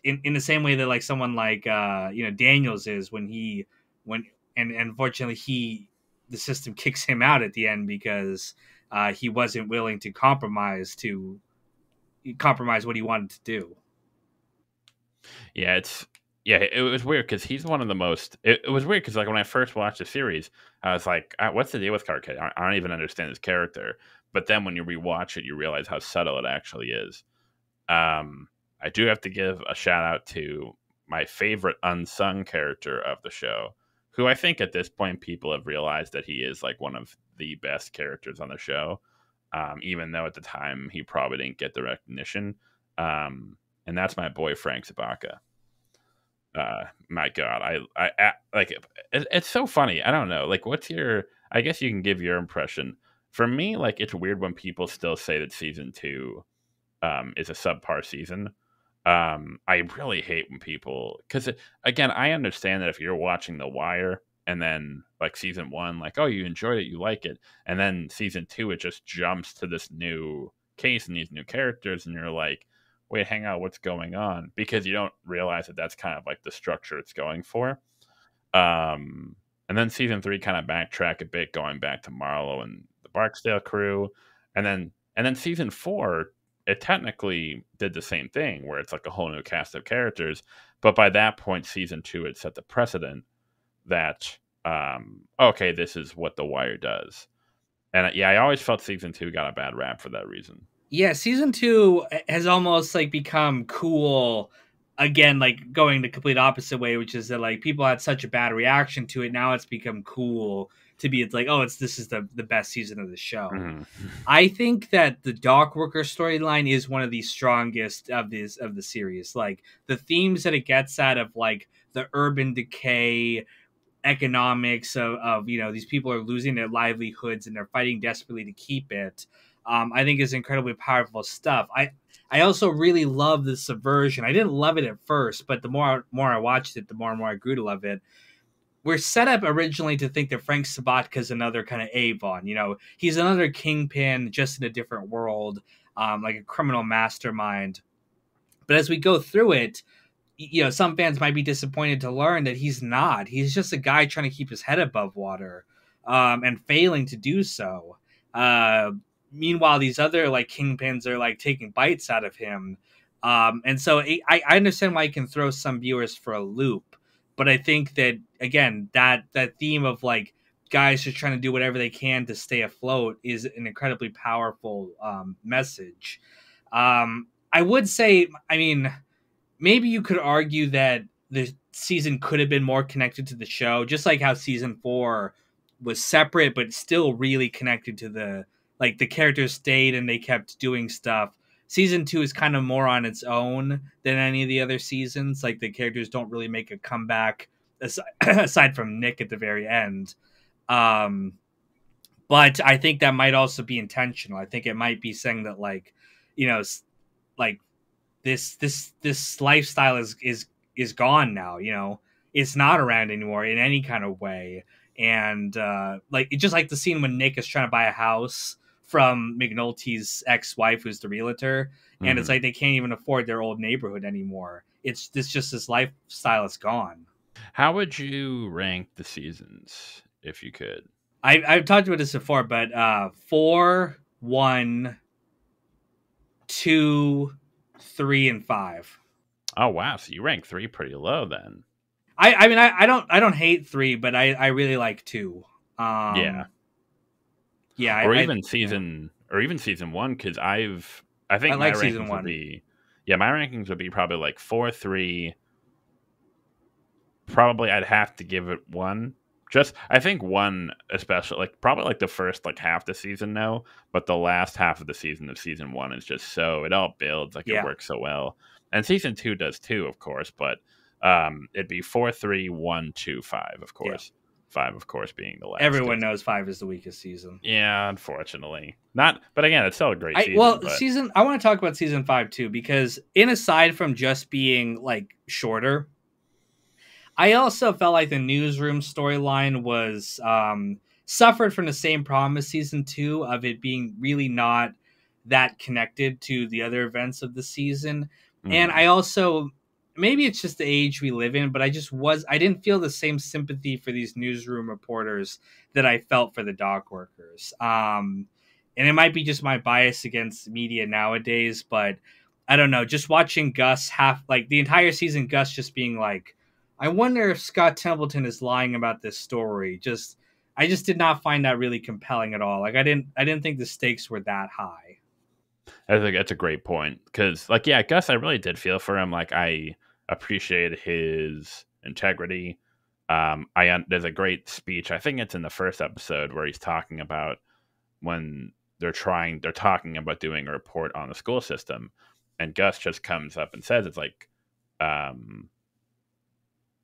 [SPEAKER 1] in the same way that, like, someone like Daniels is when unfortunately the system kicks him out at the end because he wasn't willing to compromise what he wanted to do.
[SPEAKER 2] Yeah, it was weird because he's one of the most. It was weird because, like, when I first watched the series, I was like, "What's the deal with Carcetti? I don't even understand his character." But then when you rewatch it, you realize how subtle it actually is. I do have to give a shout out to my favorite unsung character of the show, who I think at this point people have realized that he is like one of the best characters on the show, even though at the time he probably didn't get the recognition. And that's my boy Frank Zabaka. My God, I like it. It's so funny. I don't know. Like, what's your? I guess you can give your impression. For me, like, it's weird when people still say that season 2 is a subpar season. I really hate when people, because again, I understand that if you're watching The Wire and then, like, season 1, like, oh, you enjoyed it, you like it, and then season 2 it just jumps to this new case and these new characters, and you're like, wait, hang on, what's going on? Because you don't realize that that's kind of like the structure it's going for. And then season 3 kind of backtrack a bit, going back to Marlowe and the Barksdale crew, and then season 4, it technically did the same thing, where it's like a whole new cast of characters. But by that point, season 2 had set the precedent that, okay, this is what The Wire does. And yeah, I always felt season 2 got a bad rap for that reason.
[SPEAKER 1] Yeah, season 2 has almost, like, become cool again, like going the complete opposite way, which is that, like, people had such a bad reaction to it. Now it's become cool to be, it's like, oh, this is the best season of the show.
[SPEAKER 2] Mm-hmm.
[SPEAKER 1] I think that the dock worker storyline is one of the strongest of the series. Like, the themes that it gets at of, like, the urban decay, economics of these people are losing their livelihoods and they're fighting desperately to keep it. I think is incredibly powerful stuff. I also really love the subversion. I didn't love it at first, but the more I watched it, the more and more I grew to love it. We're set up originally to think that Frank Sabatka is another kind of Avon. He's another kingpin, just in a different world, like a criminal mastermind. But as we go through it, some fans might be disappointed to learn that he's not. He's just a guy trying to keep his head above water, and failing to do so. Meanwhile, these other, like, kingpins are, like, taking bites out of him. And so I understand why it can throw some viewers for a loop. But I think that, again, that theme of, like, guys just trying to do whatever they can to stay afloat is an incredibly powerful message. I would say, I mean, maybe you could argue that the season could have been more connected to the show, just like how season 4 was separate, but still really connected to the characters stayed and they kept doing stuff. Season 2 is kind of more on its own than any of the other seasons. Like, the characters don't really make a comeback aside from Nick at the very end. But I think that might also be intentional. I think it might be saying that, like, like, this lifestyle is gone now. It's not around anymore in any kind of way. And like, it's just like the scene when Nick is trying to buy a house from McNulty's ex-wife, who's the realtor, and it's
[SPEAKER 2] Hmm.
[SPEAKER 1] like they can't even afford their old neighborhood anymore. It's just this lifestyle is gone.
[SPEAKER 2] How would you rank the seasons if you could?
[SPEAKER 1] I've talked about this before, but 4, 1, 2, 3, and 5.
[SPEAKER 2] Oh wow, so you rank 3 pretty low then.
[SPEAKER 1] I mean I don't hate 3, but I really like 2.
[SPEAKER 2] Yeah.
[SPEAKER 1] Yeah,
[SPEAKER 2] Or
[SPEAKER 1] I
[SPEAKER 2] even
[SPEAKER 1] yeah.
[SPEAKER 2] season 1, because I
[SPEAKER 1] I
[SPEAKER 2] think my
[SPEAKER 1] like season
[SPEAKER 2] rankings would
[SPEAKER 1] 1.
[SPEAKER 2] be, yeah, my rankings would be probably like 4, 3. Probably I'd have to give it 1. Just I think 1, especially like probably like the first like half the season, no, but the last half of the season of season 1 is just so, it all builds, like it
[SPEAKER 1] Yeah.
[SPEAKER 2] works so well. And season 2 does too, of course, but it'd be 4, 3, 1, 2, 5, of
[SPEAKER 1] Yeah.
[SPEAKER 2] course. 5, of course, being the last.
[SPEAKER 1] Everyone
[SPEAKER 2] 'Cause,
[SPEAKER 1] knows 5 is the weakest season.
[SPEAKER 2] yeah, unfortunately, not. But again, it's still a great
[SPEAKER 1] I
[SPEAKER 2] season.
[SPEAKER 1] well,
[SPEAKER 2] But
[SPEAKER 1] season I want to talk about season 5 too, because in aside from just being like shorter, I also felt like the newsroom storyline was suffered from the same problem as season 2 of it being really not that connected to the other events of the season. And
[SPEAKER 2] mhm.
[SPEAKER 1] I also, maybe it's just the age we live in, but I didn't feel the same sympathy for these newsroom reporters that I felt for the dock workers. And it might be just my bias against media nowadays, but I don't know. Just watching Gus half like the entire season, Gus just being like, I wonder if Scott Templeton is lying about this story. I just did not find that really compelling at all. Like I didn't think the stakes were that high.
[SPEAKER 2] I think that's a great point because, like, yeah, Gus, I really did feel for him. Like, I appreciated his integrity. There's a great speech. I think it's in the first episode where he's talking about when they're talking about doing a report on the school system, and Gus just comes up and says, "It's like, um,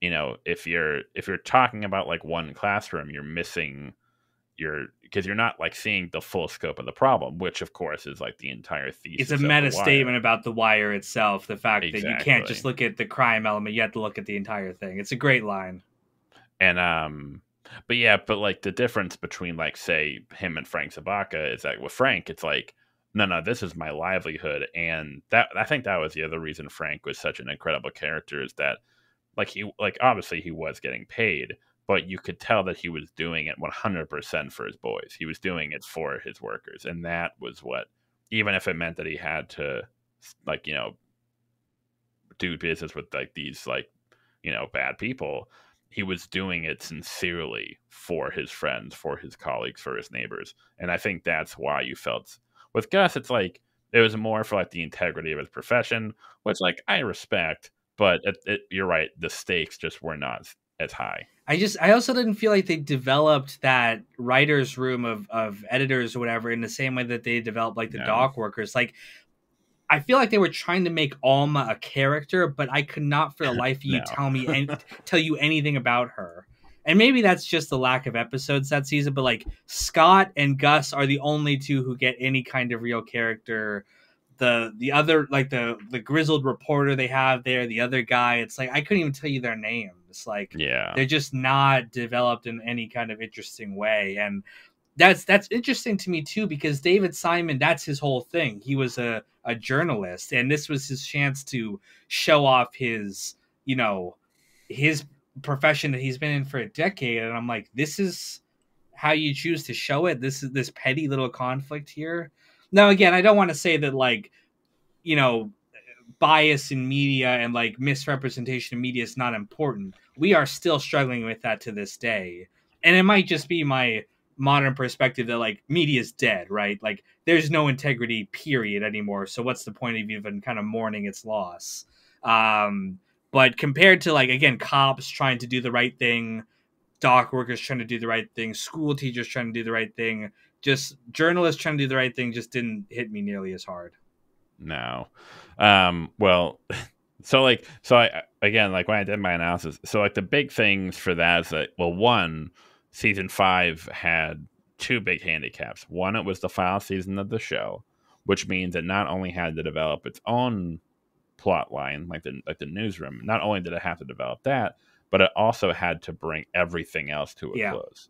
[SPEAKER 2] if you're talking about like one classroom, you're missing." Because you're not like seeing the full scope of the problem, which of course is like the entire
[SPEAKER 1] It's a
[SPEAKER 2] thesis of The
[SPEAKER 1] meta
[SPEAKER 2] Wire.
[SPEAKER 1] statement about the wire itself, the fact that you can't just
[SPEAKER 2] Exactly.
[SPEAKER 1] look at the crime element, you have to look at the entire thing. It's a great line.
[SPEAKER 2] And but yeah, but like the difference between like say him and Frank Zabaka is that with Frank, it's like, no, this is my livelihood. And that I think that was the other reason Frank was such an incredible character, is that like he like obviously he was getting paid, but you could tell that he was doing it 100% for his boys. He was doing it for his workers, and that was what, even if it meant that he had to like do business with like these like bad people, he was doing it sincerely for his friends, for his colleagues, for his neighbors. And I think that's why you felt with Gus, it's like it was more for like the integrity of his profession, which like I respect, but you're right, the stakes just were not as high.
[SPEAKER 1] I also didn't feel like they developed that writer's room of editors or whatever in the same way that they developed like the
[SPEAKER 2] No.
[SPEAKER 1] dock workers. Like I feel like they were trying to make Alma a character, but I could not for the life of you
[SPEAKER 2] No.
[SPEAKER 1] tell you anything about her. And maybe that's just the lack of episodes that season, but like Scott and Gus are the only two who get any kind of real character. The other like the grizzled reporter they have there, the other guy, it's like I couldn't even tell you their names. Like
[SPEAKER 2] Yeah.
[SPEAKER 1] they're just not developed in any kind of interesting way. And that's interesting to me too, because David Simon, that's his whole thing. He was a journalist, and this was his chance to show off his you know his profession that he's been in for a decade. And I'm like, this is how you choose to show it. This is this petty little conflict here. Now again, I don't want to say that like you know bias in media and like misrepresentation in media is not important. We are still struggling with that to this day. And it might just be my modern perspective that like media is dead, right? Like there's no integrity period anymore. So what's the point of even kind of mourning its loss? But compared to like again, cops trying to do the right thing, dock workers trying to do the right thing, school teachers trying to do the right thing, just journalists trying to do the right thing just didn't hit me nearly as hard.
[SPEAKER 2] No. Well, so I again, like when I did my analysis, so like the big things for that is that, well, one, season 5 had two big handicaps. One, it was the final season of the show, which means it not only had to develop its own plot line, like the newsroom. Not only did it have to develop that, but it also had to bring everything else to a
[SPEAKER 1] Yeah.
[SPEAKER 2] close.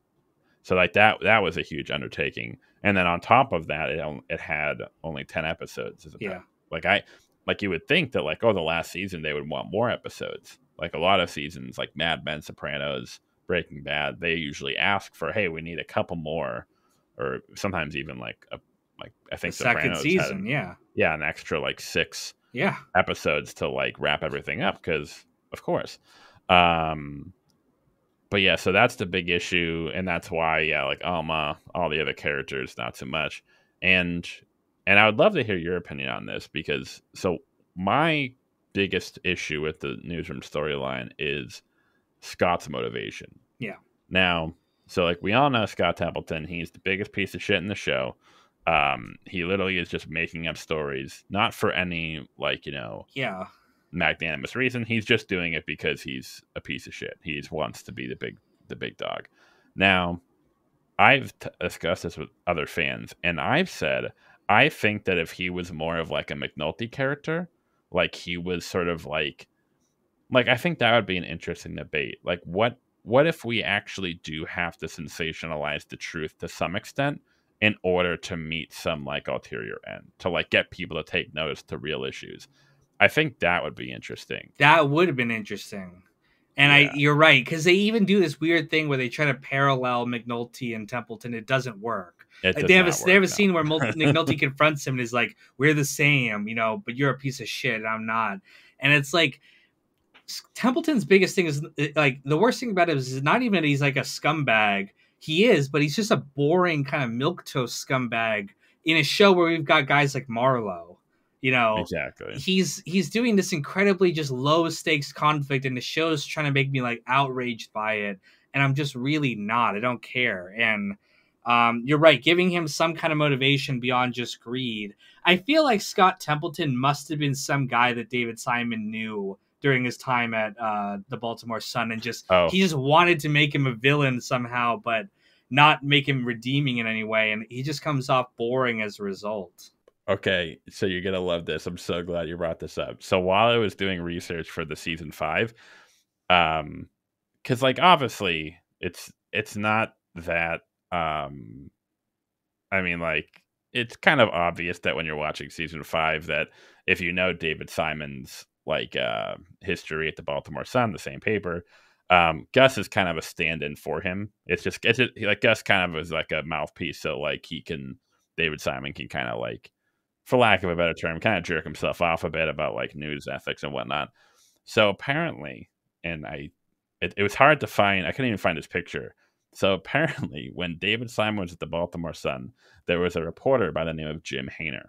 [SPEAKER 2] So like that was a huge undertaking. And then on top of that, it had only 10 episodes as a
[SPEAKER 1] Yeah.
[SPEAKER 2] like I like you would think that like, oh, the last season they would want more episodes. Like a lot of seasons, like Mad Men, Sopranos, Breaking Bad, they usually ask for, hey, we need a couple more, or sometimes even like I
[SPEAKER 1] The
[SPEAKER 2] think
[SPEAKER 1] second
[SPEAKER 2] Sopranos had
[SPEAKER 1] season, yeah.
[SPEAKER 2] an extra like 6
[SPEAKER 1] Yeah.
[SPEAKER 2] episodes to like wrap everything up because of course. Um, but yeah, so that's the big issue, and that's why like Alma, all the other characters, not so much. And I would love to hear your opinion on this because so my biggest issue with the newsroom storyline is Scott's motivation.
[SPEAKER 1] Yeah.
[SPEAKER 2] Now, so like we all know Scott Templeton, he's the biggest piece of shit in the show. He literally is just making up stories, not for any like,
[SPEAKER 1] Yeah.
[SPEAKER 2] magnanimous reason. He's just doing it because he's a piece of shit. He wants to be the big dog. Now, I've discussed this with other fans, and I've said I think that if he was more of like a McNulty character, like he was sort of like I think that would be an interesting debate. Like what if we actually do have to sensationalize the truth to some extent in order to meet some like ulterior end, to like get people to take notice to real issues? I think that would be interesting.
[SPEAKER 1] That would have been interesting. And
[SPEAKER 2] Yeah,
[SPEAKER 1] you're right, because they even do this weird thing where they try to parallel McNulty and Templeton. It doesn't work.
[SPEAKER 2] it
[SPEAKER 1] Like
[SPEAKER 2] does not
[SPEAKER 1] they have
[SPEAKER 2] work.
[SPEAKER 1] a scene
[SPEAKER 2] No.
[SPEAKER 1] where McNulty confronts him and is like, "We're the same, but you're a piece of shit and I'm not." And it's like Templeton's biggest thing is like the worst thing about him is not even that he's like a scumbag. He is, but he's just a boring kind of milquetoast scumbag in a show where we've got guys like Marlowe.
[SPEAKER 2] Exactly.
[SPEAKER 1] He's doing this incredibly just low stakes conflict, and the show's trying to make me like outraged by it, and I'm just really not. I don't care. And you're right, giving him some kind of motivation beyond just greed. I feel like Scott Templeton must have been some guy that David Simon knew during his time at the Baltimore Sun, and
[SPEAKER 2] Oh,
[SPEAKER 1] he just wanted to make him a villain somehow, but not make him redeeming in any way, and he just comes off boring as a result.
[SPEAKER 2] okay. So you're gonna love this. I'm so glad you brought this up. So while I was doing research for the season 5, um, because like obviously it's not that I mean, like, it's kind of obvious that when you're watching season 5 that if you know David Simon's like history at the Baltimore Sun, the same paper, Gus is kind of a stand-in for him. It's just like Gus kind of is like a mouthpiece, so like David Simon can kind of like, for lack of a better term, kind of jerk himself off a bit about like news ethics and whatnot. So apparently, and it was hard to find. I couldn't even find his picture. So apparently, when David Simon was at the Baltimore Sun, there was a reporter by the name of Jim Hayner.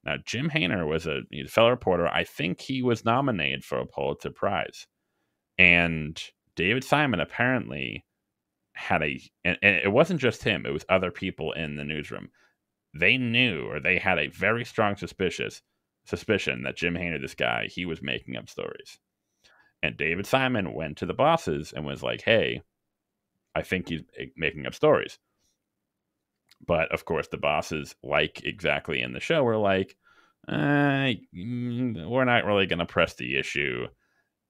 [SPEAKER 2] Now, Jim Hayner was he's a fellow reporter. I think he was nominated for a Pulitzer Prize. And David Simon apparently had and it wasn't just him, it was other people in the newsroom. They knew, or they had a very strong suspicion that Jim Hayner, this guy, he was making up stories. And David Simon went to the bosses and was like, hey, I think he's making up stories. But of course, the bosses, like exactly in the show, were like, we're not really going to press the issue.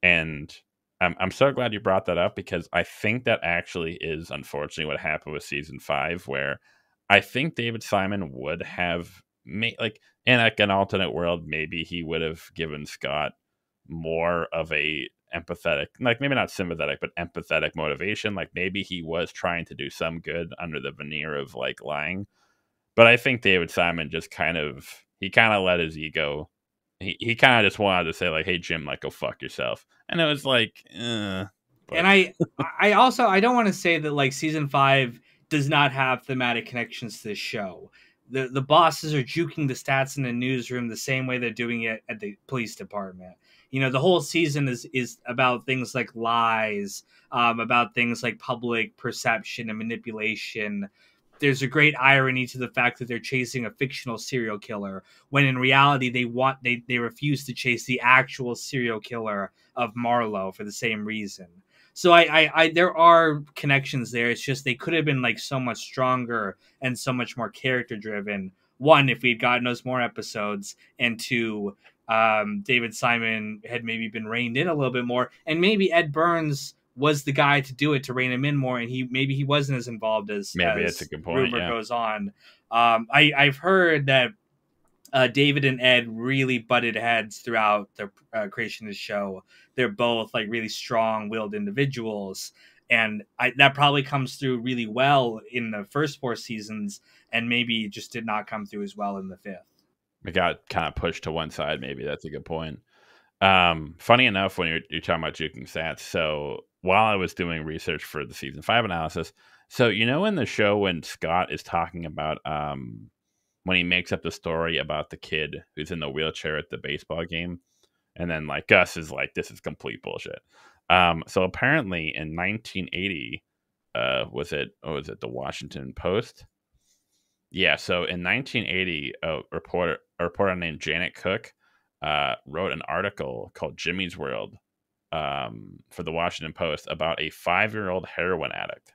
[SPEAKER 2] And I'm so glad you brought that up because I think that actually is unfortunately what happened with season 5, where I think David Simon would have made, like, in like an alternate world, maybe he would have given Scott more of a empathetic, like maybe not sympathetic, but empathetic motivation. Like maybe he was trying to do some good under the veneer of like lying. But I think David Simon just kind of let his ego. He kind of just wanted to say like, "Hey Jim, like go fuck yourself," and it was like,
[SPEAKER 1] And
[SPEAKER 2] but
[SPEAKER 1] I also I don't want to say that like season 5 does not have thematic connections to this show. The bosses are juking the stats in the newsroom the same way they're doing it at the police department. The whole season is about things like lies, about things like public perception and manipulation. There's a great irony to the fact that they're chasing a fictional serial killer when in reality they refuse to chase the actual serial killer of Marlowe for the same reason. So I there are connections there. It's just they could have been like so much stronger and so much more character driven. One, if we'd gotten us more episodes, and two, David Simon had maybe been reined in a little bit more, and maybe Ed Burns was the guy to do it, to rein him in more, and he wasn't as involved
[SPEAKER 2] Maybe it's a
[SPEAKER 1] as
[SPEAKER 2] good point.
[SPEAKER 1] rumor
[SPEAKER 2] Yeah.
[SPEAKER 1] goes on. I've heard that David and Ed really butted heads throughout the creation of the show. They're both like really strong-willed individuals, and that probably comes through really well in the first 4 seasons, and maybe just did not come through as well in the fifth.
[SPEAKER 2] It got kind of pushed to one side. Maybe that's a good point. Funny enough, when you're talking about juking stats, so while I was doing research for the season 5 analysis, so in the show when Scott is talking about when he makes up the story about the kid who's in the wheelchair at the baseball game, and then like Gus is like, this is complete bullshit. So apparently in 1980, was it the Washington Post? Yeah, so in 1980, a reporter named Janet Cook wrote an article called Jimmy's World for the Washington Post about a 5-year-old heroin addict,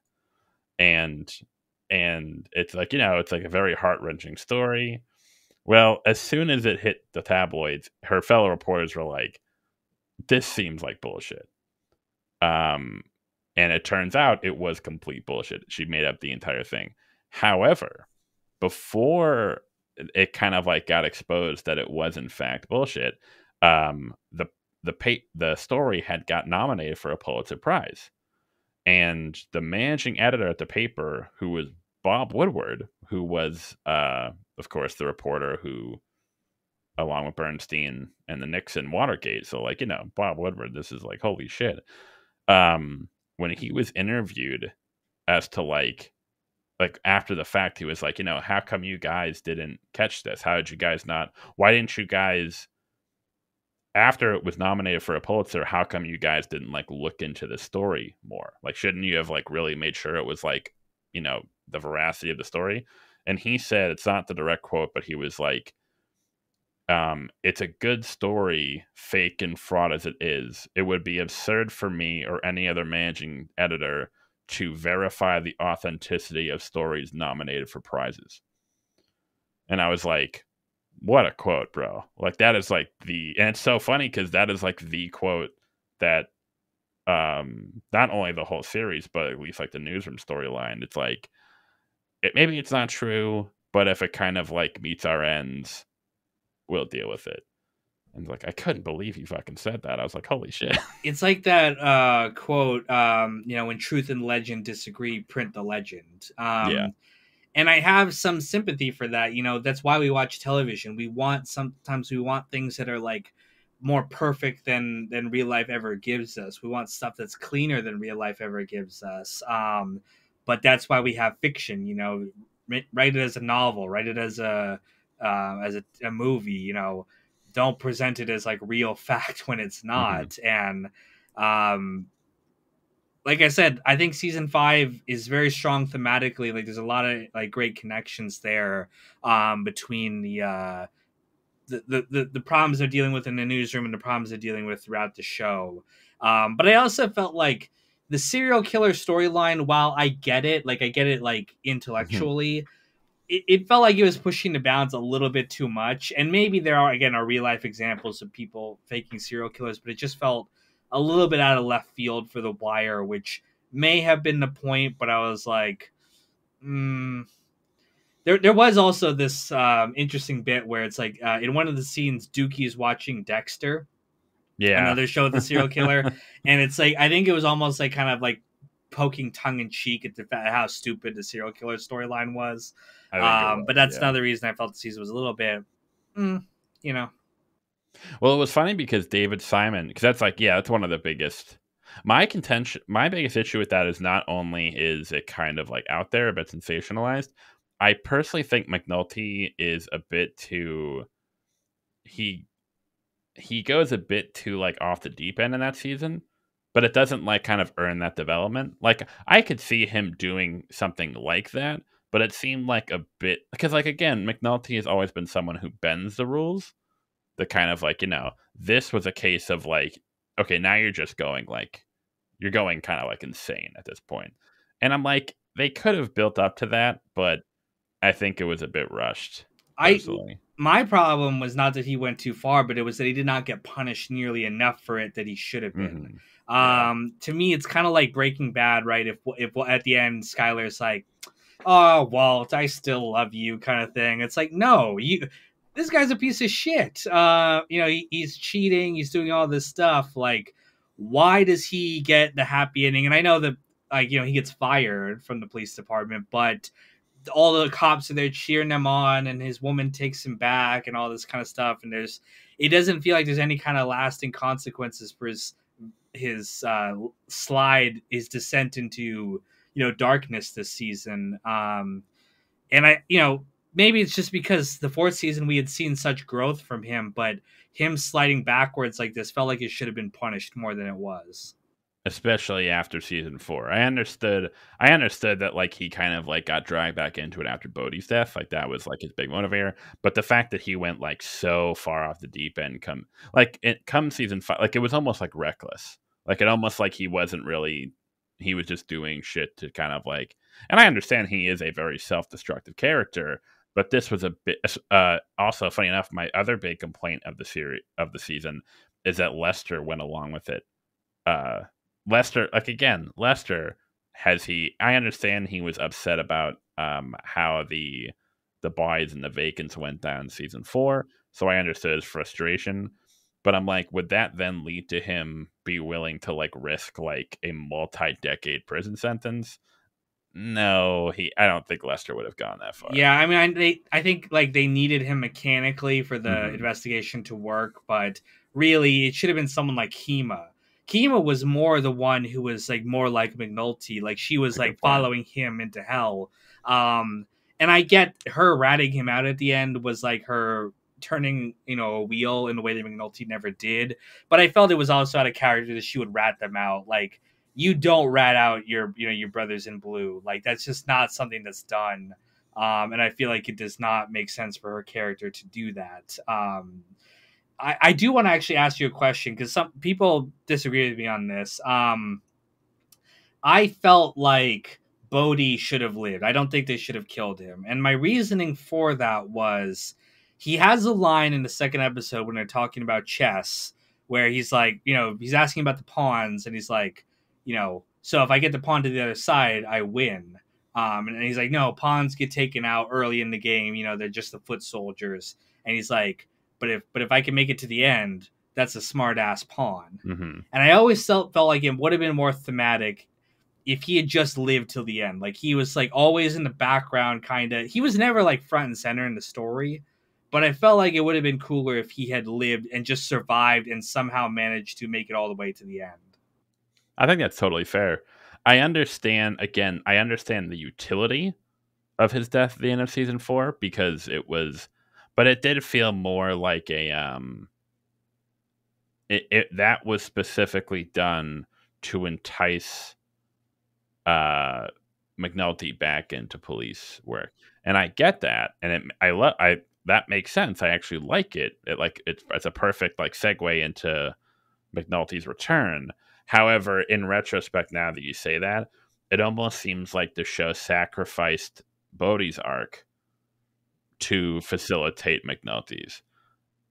[SPEAKER 2] and it's like it's like a very heart wrenching story. Well, as soon as it hit the tabloids, her fellow reporters were like, "This seems like bullshit." Um, and it turns out it was complete bullshit. She made up the entire thing. However, before it kind of like got exposed that it was in fact bullshit, the the story had got nominated for a Pulitzer Prize, and the managing editor at the paper, who was Bob Woodward, who was of course the reporter who, along with Bernstein and the Nixon Watergate, so like Bob Woodward, this is like holy shit. When he was interviewed as to like after the fact, he was like, how come you guys didn't catch this? How did you guys not? Why didn't you guys, after it was nominated for a Pulitzer, how come you guys didn't like look into the story more? Like, shouldn't you have like really made sure it was like, the veracity of the story? And he said, it's not the direct quote, but he was like, it's a good story, fake and fraud as it is. It would be absurd for me or any other managing editor to verify the authenticity of stories nominated for prizes. And I was like, what a quote, bro. Like that is like and it's so funny because that is like the quote that not only the whole series, but at least like the newsroom storyline, it's like maybe it's not true, but if it kind of like meets our ends, we'll deal with it. And like, I couldn't believe you fucking said that. I was like, holy shit.
[SPEAKER 1] It's like that quote, when truth and legend disagree, print the legend.
[SPEAKER 2] Yeah.
[SPEAKER 1] And I have some sympathy for that. That's why we watch television. Sometimes we want things that are like more perfect than real life ever gives us. We want stuff that's cleaner than real life ever gives us. But that's why we have fiction. Write it as a novel, write it as a movie. Don't present it as like real fact when it's not.
[SPEAKER 2] Mm-hmm.
[SPEAKER 1] And like I said, I think season 5 is very strong thematically. Like there's a lot of like great connections there between the problems they're dealing with in the newsroom and the problems they're dealing with throughout the show. But I also felt like the serial killer storyline, while I get it like intellectually, it felt like it was pushing the bounds a little bit too much. And maybe there are real life examples of people faking serial killers, but it just felt a little bit out of left field for The Wire, which may have been the point, but I was like, There was also this interesting bit where it's like in one of the scenes, Dookie is watching Dexter,
[SPEAKER 2] Yeah.
[SPEAKER 1] another show with the serial killer, and it's like I think it was almost like kind of like poking tongue in cheek at how stupid the serial killer storyline was.
[SPEAKER 2] I think it was,
[SPEAKER 1] But that's
[SPEAKER 2] yeah.
[SPEAKER 1] another reason I felt the season was a little bit,
[SPEAKER 2] Well, it was funny because David Simon, because that's like, yeah, that's one of the biggest. My biggest issue with that is not only is it kind of like out there, but sensationalized. I personally think McNulty is a bit too. He goes a bit too like off the deep end in that season, but it doesn't like kind of earn that development. Like I could see him doing something like that, but it seemed like a bit because like again, McNulty has always been someone who bends the rules. The kind of like this was a case of like, okay, now you're just going like you're going kind of like insane at this point. And I'm like, they could have built up to that, but I think it was a bit rushed.
[SPEAKER 1] I
[SPEAKER 2] personally.
[SPEAKER 1] my problem was not that he went too far, but it was that he did not get punished nearly enough for it that he should have been.
[SPEAKER 2] Hmm. Yeah.
[SPEAKER 1] To me, it's kind of like Breaking Bad, right? If at the end Skyler's like, "Oh, Walt, I still love you," kind of thing. It's like, no, you. This guy's a piece of shit. He's cheating. He's doing all this stuff. Like, why does he get the happy ending? And I know that, like, he gets fired from the police department, but all the cops are there cheering him on, and his woman takes him back, and all this kind of stuff. And it doesn't feel like there's any kind of lasting consequences for his descent into darkness this season. And maybe it's just because the fourth season we had seen such growth from him, but him sliding backwards like this felt like it should have been punished more than it was.
[SPEAKER 2] Especially after season 4. I understood that like he kind of like got dragged back into it after Bodhi's death. Like that was like his big motivator. But the fact that he went like so far off the deep end come season 5, like it was almost like reckless. Like it almost like he was just doing shit to kind of like, and I understand he is a very self-destructive character, but this was a bit also funny enough, my other big complaint of the season is that Lester went along with it. uh Lester, like again, Lester I understand he was upset about how the boys and the vacants went down in season 4, so I understood his frustration. But I'm like, would that then lead to him be willing to like risk like a multi-decade prison sentence? No, I don't think Lester would have gone that far.
[SPEAKER 1] Yeah, I mean, I think like they needed him mechanically for the
[SPEAKER 2] Hmm.
[SPEAKER 1] investigation to work, but really it should have been someone like Kima. Kima was more the one who was like more like McNulty, like she was
[SPEAKER 2] That's a good
[SPEAKER 1] like
[SPEAKER 2] point.
[SPEAKER 1] following him into hell. And I get her ratting him out at the end was like her turning a wheel in a way that McNulty never did, but I felt it was also out of character that she would rat them out. Like, you don't rat out your brothers in blue. Like, that's just not something that's done. And I feel like it does not make sense for her character to do that. I do want to actually ask you a question because some people disagree with me on this. I felt like Bodhi should have lived. I don't think they should have killed him. And my reasoning for that was he has a line in the second episode when they're talking about chess where he's like, he's asking about the pawns and he's like, so if I get the pawn to the other side, I win. And he's like, no, pawns get taken out early in the game. They're just the foot soldiers. And he's like, but if I can make it to the end, that's a smart ass pawn.
[SPEAKER 2] Hmm.
[SPEAKER 1] And I always felt like it would have been more thematic if he had just lived till the end. Like, he was like always in the background, kind of. He was never like front and center in the story, but I felt like it would have been cooler if he had lived and just survived and somehow managed to make it all the way to the end.
[SPEAKER 2] I think that's totally fair. I understand the utility of his death at the end of season 4 because but it did feel more like that was specifically done to entice uh McNulty back into police work. And I get that, and I that makes sense. I actually like it. It's a perfect like segue into McNulty's return. However, in retrospect, now that you say that, it almost seems like the show sacrificed Bodhi's arc to facilitate McNulty's.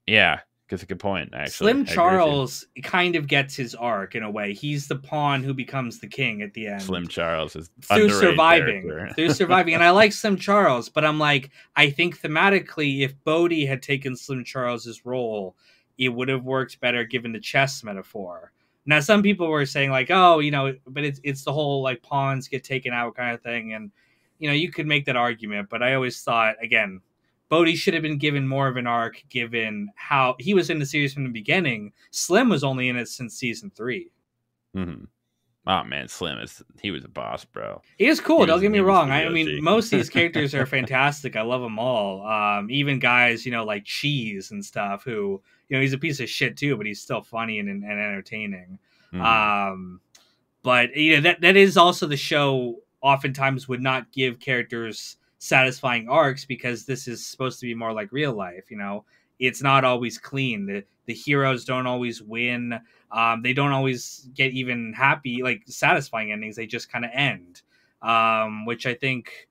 [SPEAKER 2] Yeah, that's a good point. Actually,
[SPEAKER 1] Slim
[SPEAKER 2] I agree with you.
[SPEAKER 1] Charles kind of gets his arc in a way. He's the pawn who becomes the king at the
[SPEAKER 2] Slim
[SPEAKER 1] end.
[SPEAKER 2] Charles is
[SPEAKER 1] through
[SPEAKER 2] underrated
[SPEAKER 1] surviving
[SPEAKER 2] character.
[SPEAKER 1] through surviving and I like Slim Charles, but I'm like, I think thematically if Bodhi had taken Slim Charles's role, it would have worked better given the chess metaphor. Now some people were saying like, oh, but it's the whole like pawns get taken out kind of thing, and you could make that argument, but I always thought, again, Bodhi should have been given more of an arc given how he was in the series from the beginning. Slim was only in it since season 3.
[SPEAKER 2] Hmm. Oh man, he was a boss, bro.
[SPEAKER 1] He is cool. Don't get me
[SPEAKER 2] He was
[SPEAKER 1] wrong.
[SPEAKER 2] the
[SPEAKER 1] I
[SPEAKER 2] real
[SPEAKER 1] mean,
[SPEAKER 2] G.
[SPEAKER 1] most of these characters are fantastic. I love them all. Even guys, like Cheese and stuff, who he's a piece of shit too, but he's still funny and entertaining.
[SPEAKER 2] Hmm.
[SPEAKER 1] Um, but that is also the show. Oftentimes, would not give characters satisfying arcs because this is supposed to be more like real life. It's not always clean. The heroes don't always win. They don't always get even happy, like satisfying endings. They just kind of end, which I think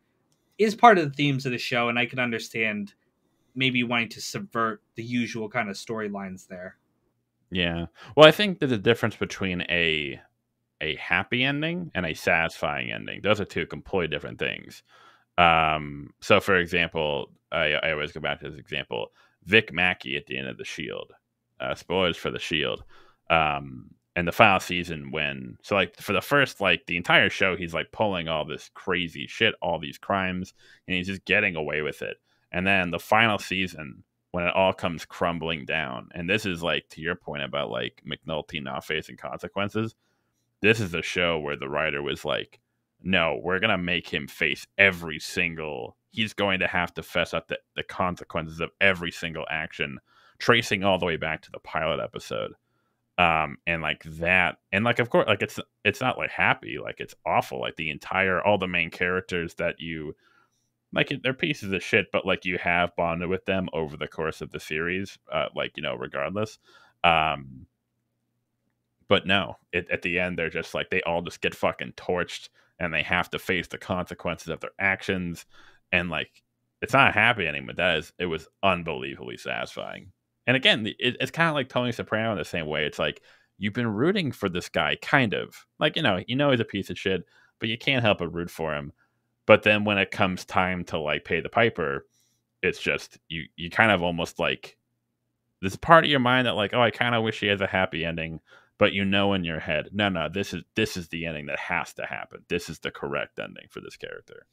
[SPEAKER 1] is part of the themes of the show, and I can understand maybe wanting to subvert the usual kind of storylines there.
[SPEAKER 2] Yeah. Well, I think there's a difference between a happy ending and a satisfying ending. Those are two completely different things. So for example, I always go back to this example. Vic Mackey at the end of The Shield. Spoilers for The Shield. And the final season when so like for the first like the entire show he's like pulling all this crazy shit, all these crimes, and he's just getting away with it. And then the final season when it all comes crumbling down, and this is like to your point about like McNulty not facing consequences, this is the show where the writer was like, no, we're going to make him face every single, he's going to have to fess up the consequences of every single action, tracing all the way back to the pilot episode. And like that, and like, of course, like it's not like happy, like it's awful. Like all the main characters that you, like they're pieces of shit, but like you have bonded with them over the course of the series, like, regardless. Um, but no, at the end, they're just like, they all just get fucking torched and they have to face the consequences of their actions. And like, it's not a happy ending, but it was unbelievably satisfying. And again, it's kind of like Tony Soprano in the same way. It's like, you've been rooting for this guy, kind of. Like, he's a piece of shit, but you can't help but root for him. But then when it comes time to like pay the piper, it's just, you kind of almost like, there's a part of your mind that like, oh, I kind of wish he has a happy ending, but in your head, no, this is the ending that has to happen. This is the correct ending for this character.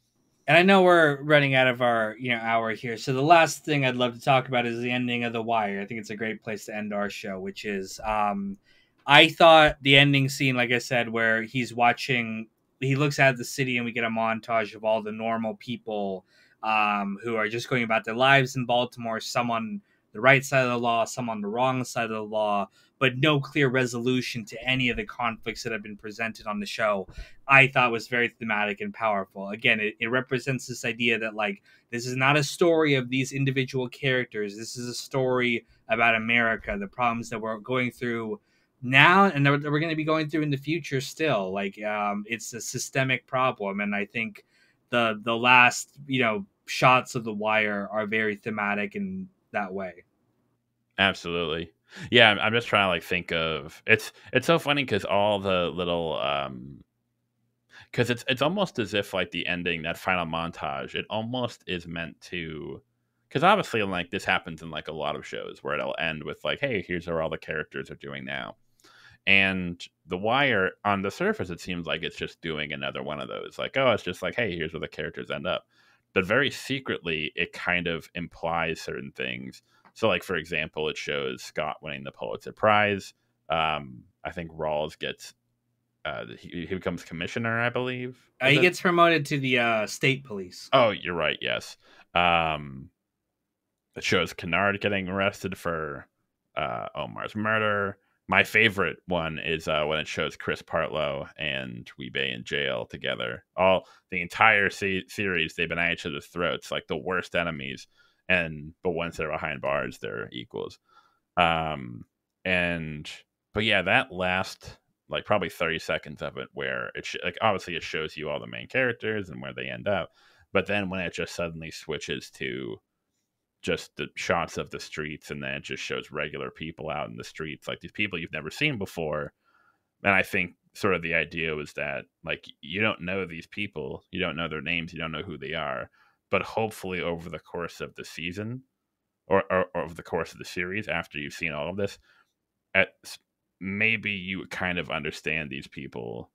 [SPEAKER 1] And I know we're running out of our hour here, so the last thing I'd love to talk about is the ending of The Wire. I think it's a great place to end our show, which is I thought the ending scene, like I said, where he looks at the city and we get a montage of all the normal people who are just going about their lives in Baltimore, some on the right side of the law, some on the wrong side of the law, but no clear resolution to any of the conflicts that have been presented on the show. I thought was very thematic and powerful. Again, it represents this idea that like this is not a story of these individual characters. This is a story about America, the problems that we're going through now and that we're going to be going through in the future still. Like it's a systemic problem, and I think the last shots of The Wire are very thematic in that way.
[SPEAKER 2] Absolutely. Yeah, I'm just trying to like think of it's so funny because all the little because it's almost as if like the ending, that final montage, it almost is meant to, because obviously like this happens in like a lot of shows where it'll end with like, hey, here's what all the characters are doing now. And The Wire, on the surface, it seems like it's just doing another one of those. Like, oh, it's just like, hey, here's where the characters end up. But very secretly, it kind of implies certain things. So, like, for example, it shows Scott winning the Pulitzer Prize. I think Rawls gets, he becomes commissioner, I believe.
[SPEAKER 1] He gets promoted to the state police.
[SPEAKER 2] Oh, you're right, yes. It shows Kennard getting arrested for Omar's murder. My favorite one is when it shows Chris Partlow and Weebay in jail together. All the entire series, they've been at each other's throats, like the worst enemies. But once they're behind bars, they're equals. But yeah, that last like probably 30 seconds of it, where like obviously it shows you all the main characters and where they end up, but then when it just suddenly switches to just the shots of the streets, and then it just shows regular people out in the streets, like these people you've never seen before. And I think sort of the idea was that like you don't know these people, you don't know their names, you don't know who they are, but hopefully over the course of the season or over the course of the series, after you've seen all of this, at maybe you kind of understand these people,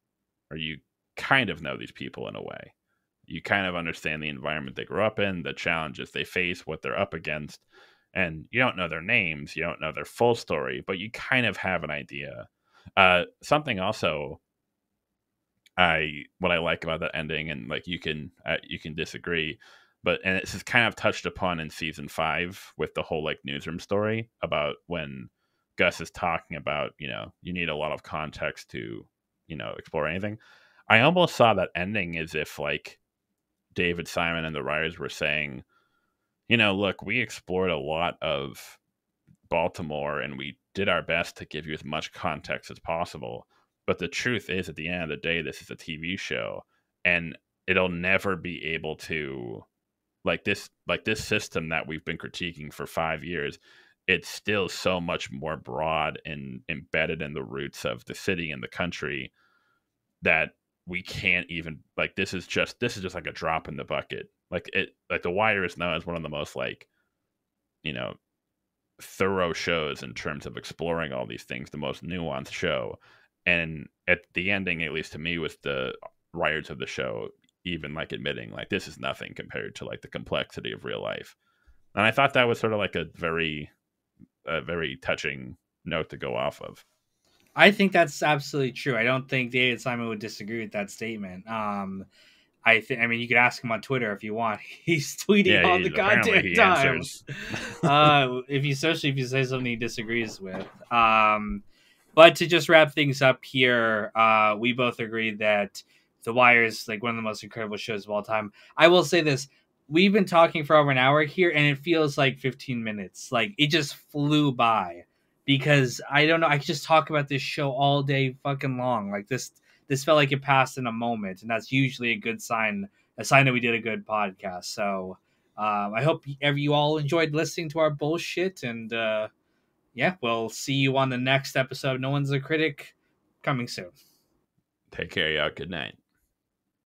[SPEAKER 2] or you kind of know these people in a way. You kind of understand the environment they grew up in, the challenges they face, what they're up against. And you don't know their names, you don't know their full story, but you kind of have an idea. Something also what I like about that ending, and like you can disagree, and this is kind of touched upon in season 5 with the whole like newsroom story about when Gus is talking about, you need a lot of context to, explore anything. I almost saw that ending as if like David Simon and the writers were saying, look, we explored a lot of Baltimore and we did our best to give you as much context as possible. But the truth is, at the end of the day, this is a TV show, and it'll never be able to this system that we've been critiquing for 5 years, it's still so much more broad and embedded in the roots of the city and the country that we can't even like this is just like a drop in the bucket. Like The Wire is known as one of the most like, you know, thorough shows in terms of exploring all these things, the most nuanced show. And at the ending, at least to me, with the writers of the show even like admitting like this is nothing compared to like the complexity of real life. And I thought that was sort of like a very touching note to go off of.
[SPEAKER 1] I think that's absolutely true. I don't think David Simon would disagree with that statement. I mean, you could ask him on Twitter if you want. He's tweeting
[SPEAKER 2] Yeah,
[SPEAKER 1] all the
[SPEAKER 2] apparently
[SPEAKER 1] goddamn
[SPEAKER 2] he
[SPEAKER 1] time.
[SPEAKER 2] answers.
[SPEAKER 1] Especially if you say something he disagrees with. But to just wrap things up here, we both agree that The Wire is like one of the most incredible shows of all time. I will say this: we've been talking for over an hour here, and it feels like 15 minutes. Like it just flew by because I don't know. I could just talk about this show all day fucking long. Like this felt like it passed in a moment, and that's usually a sign that we did a good podcast. So I hope you all enjoyed listening to our bullshit, and yeah, we'll see you on the next episode. No One's a Critic, coming soon.
[SPEAKER 2] Take care, y'all. Good night.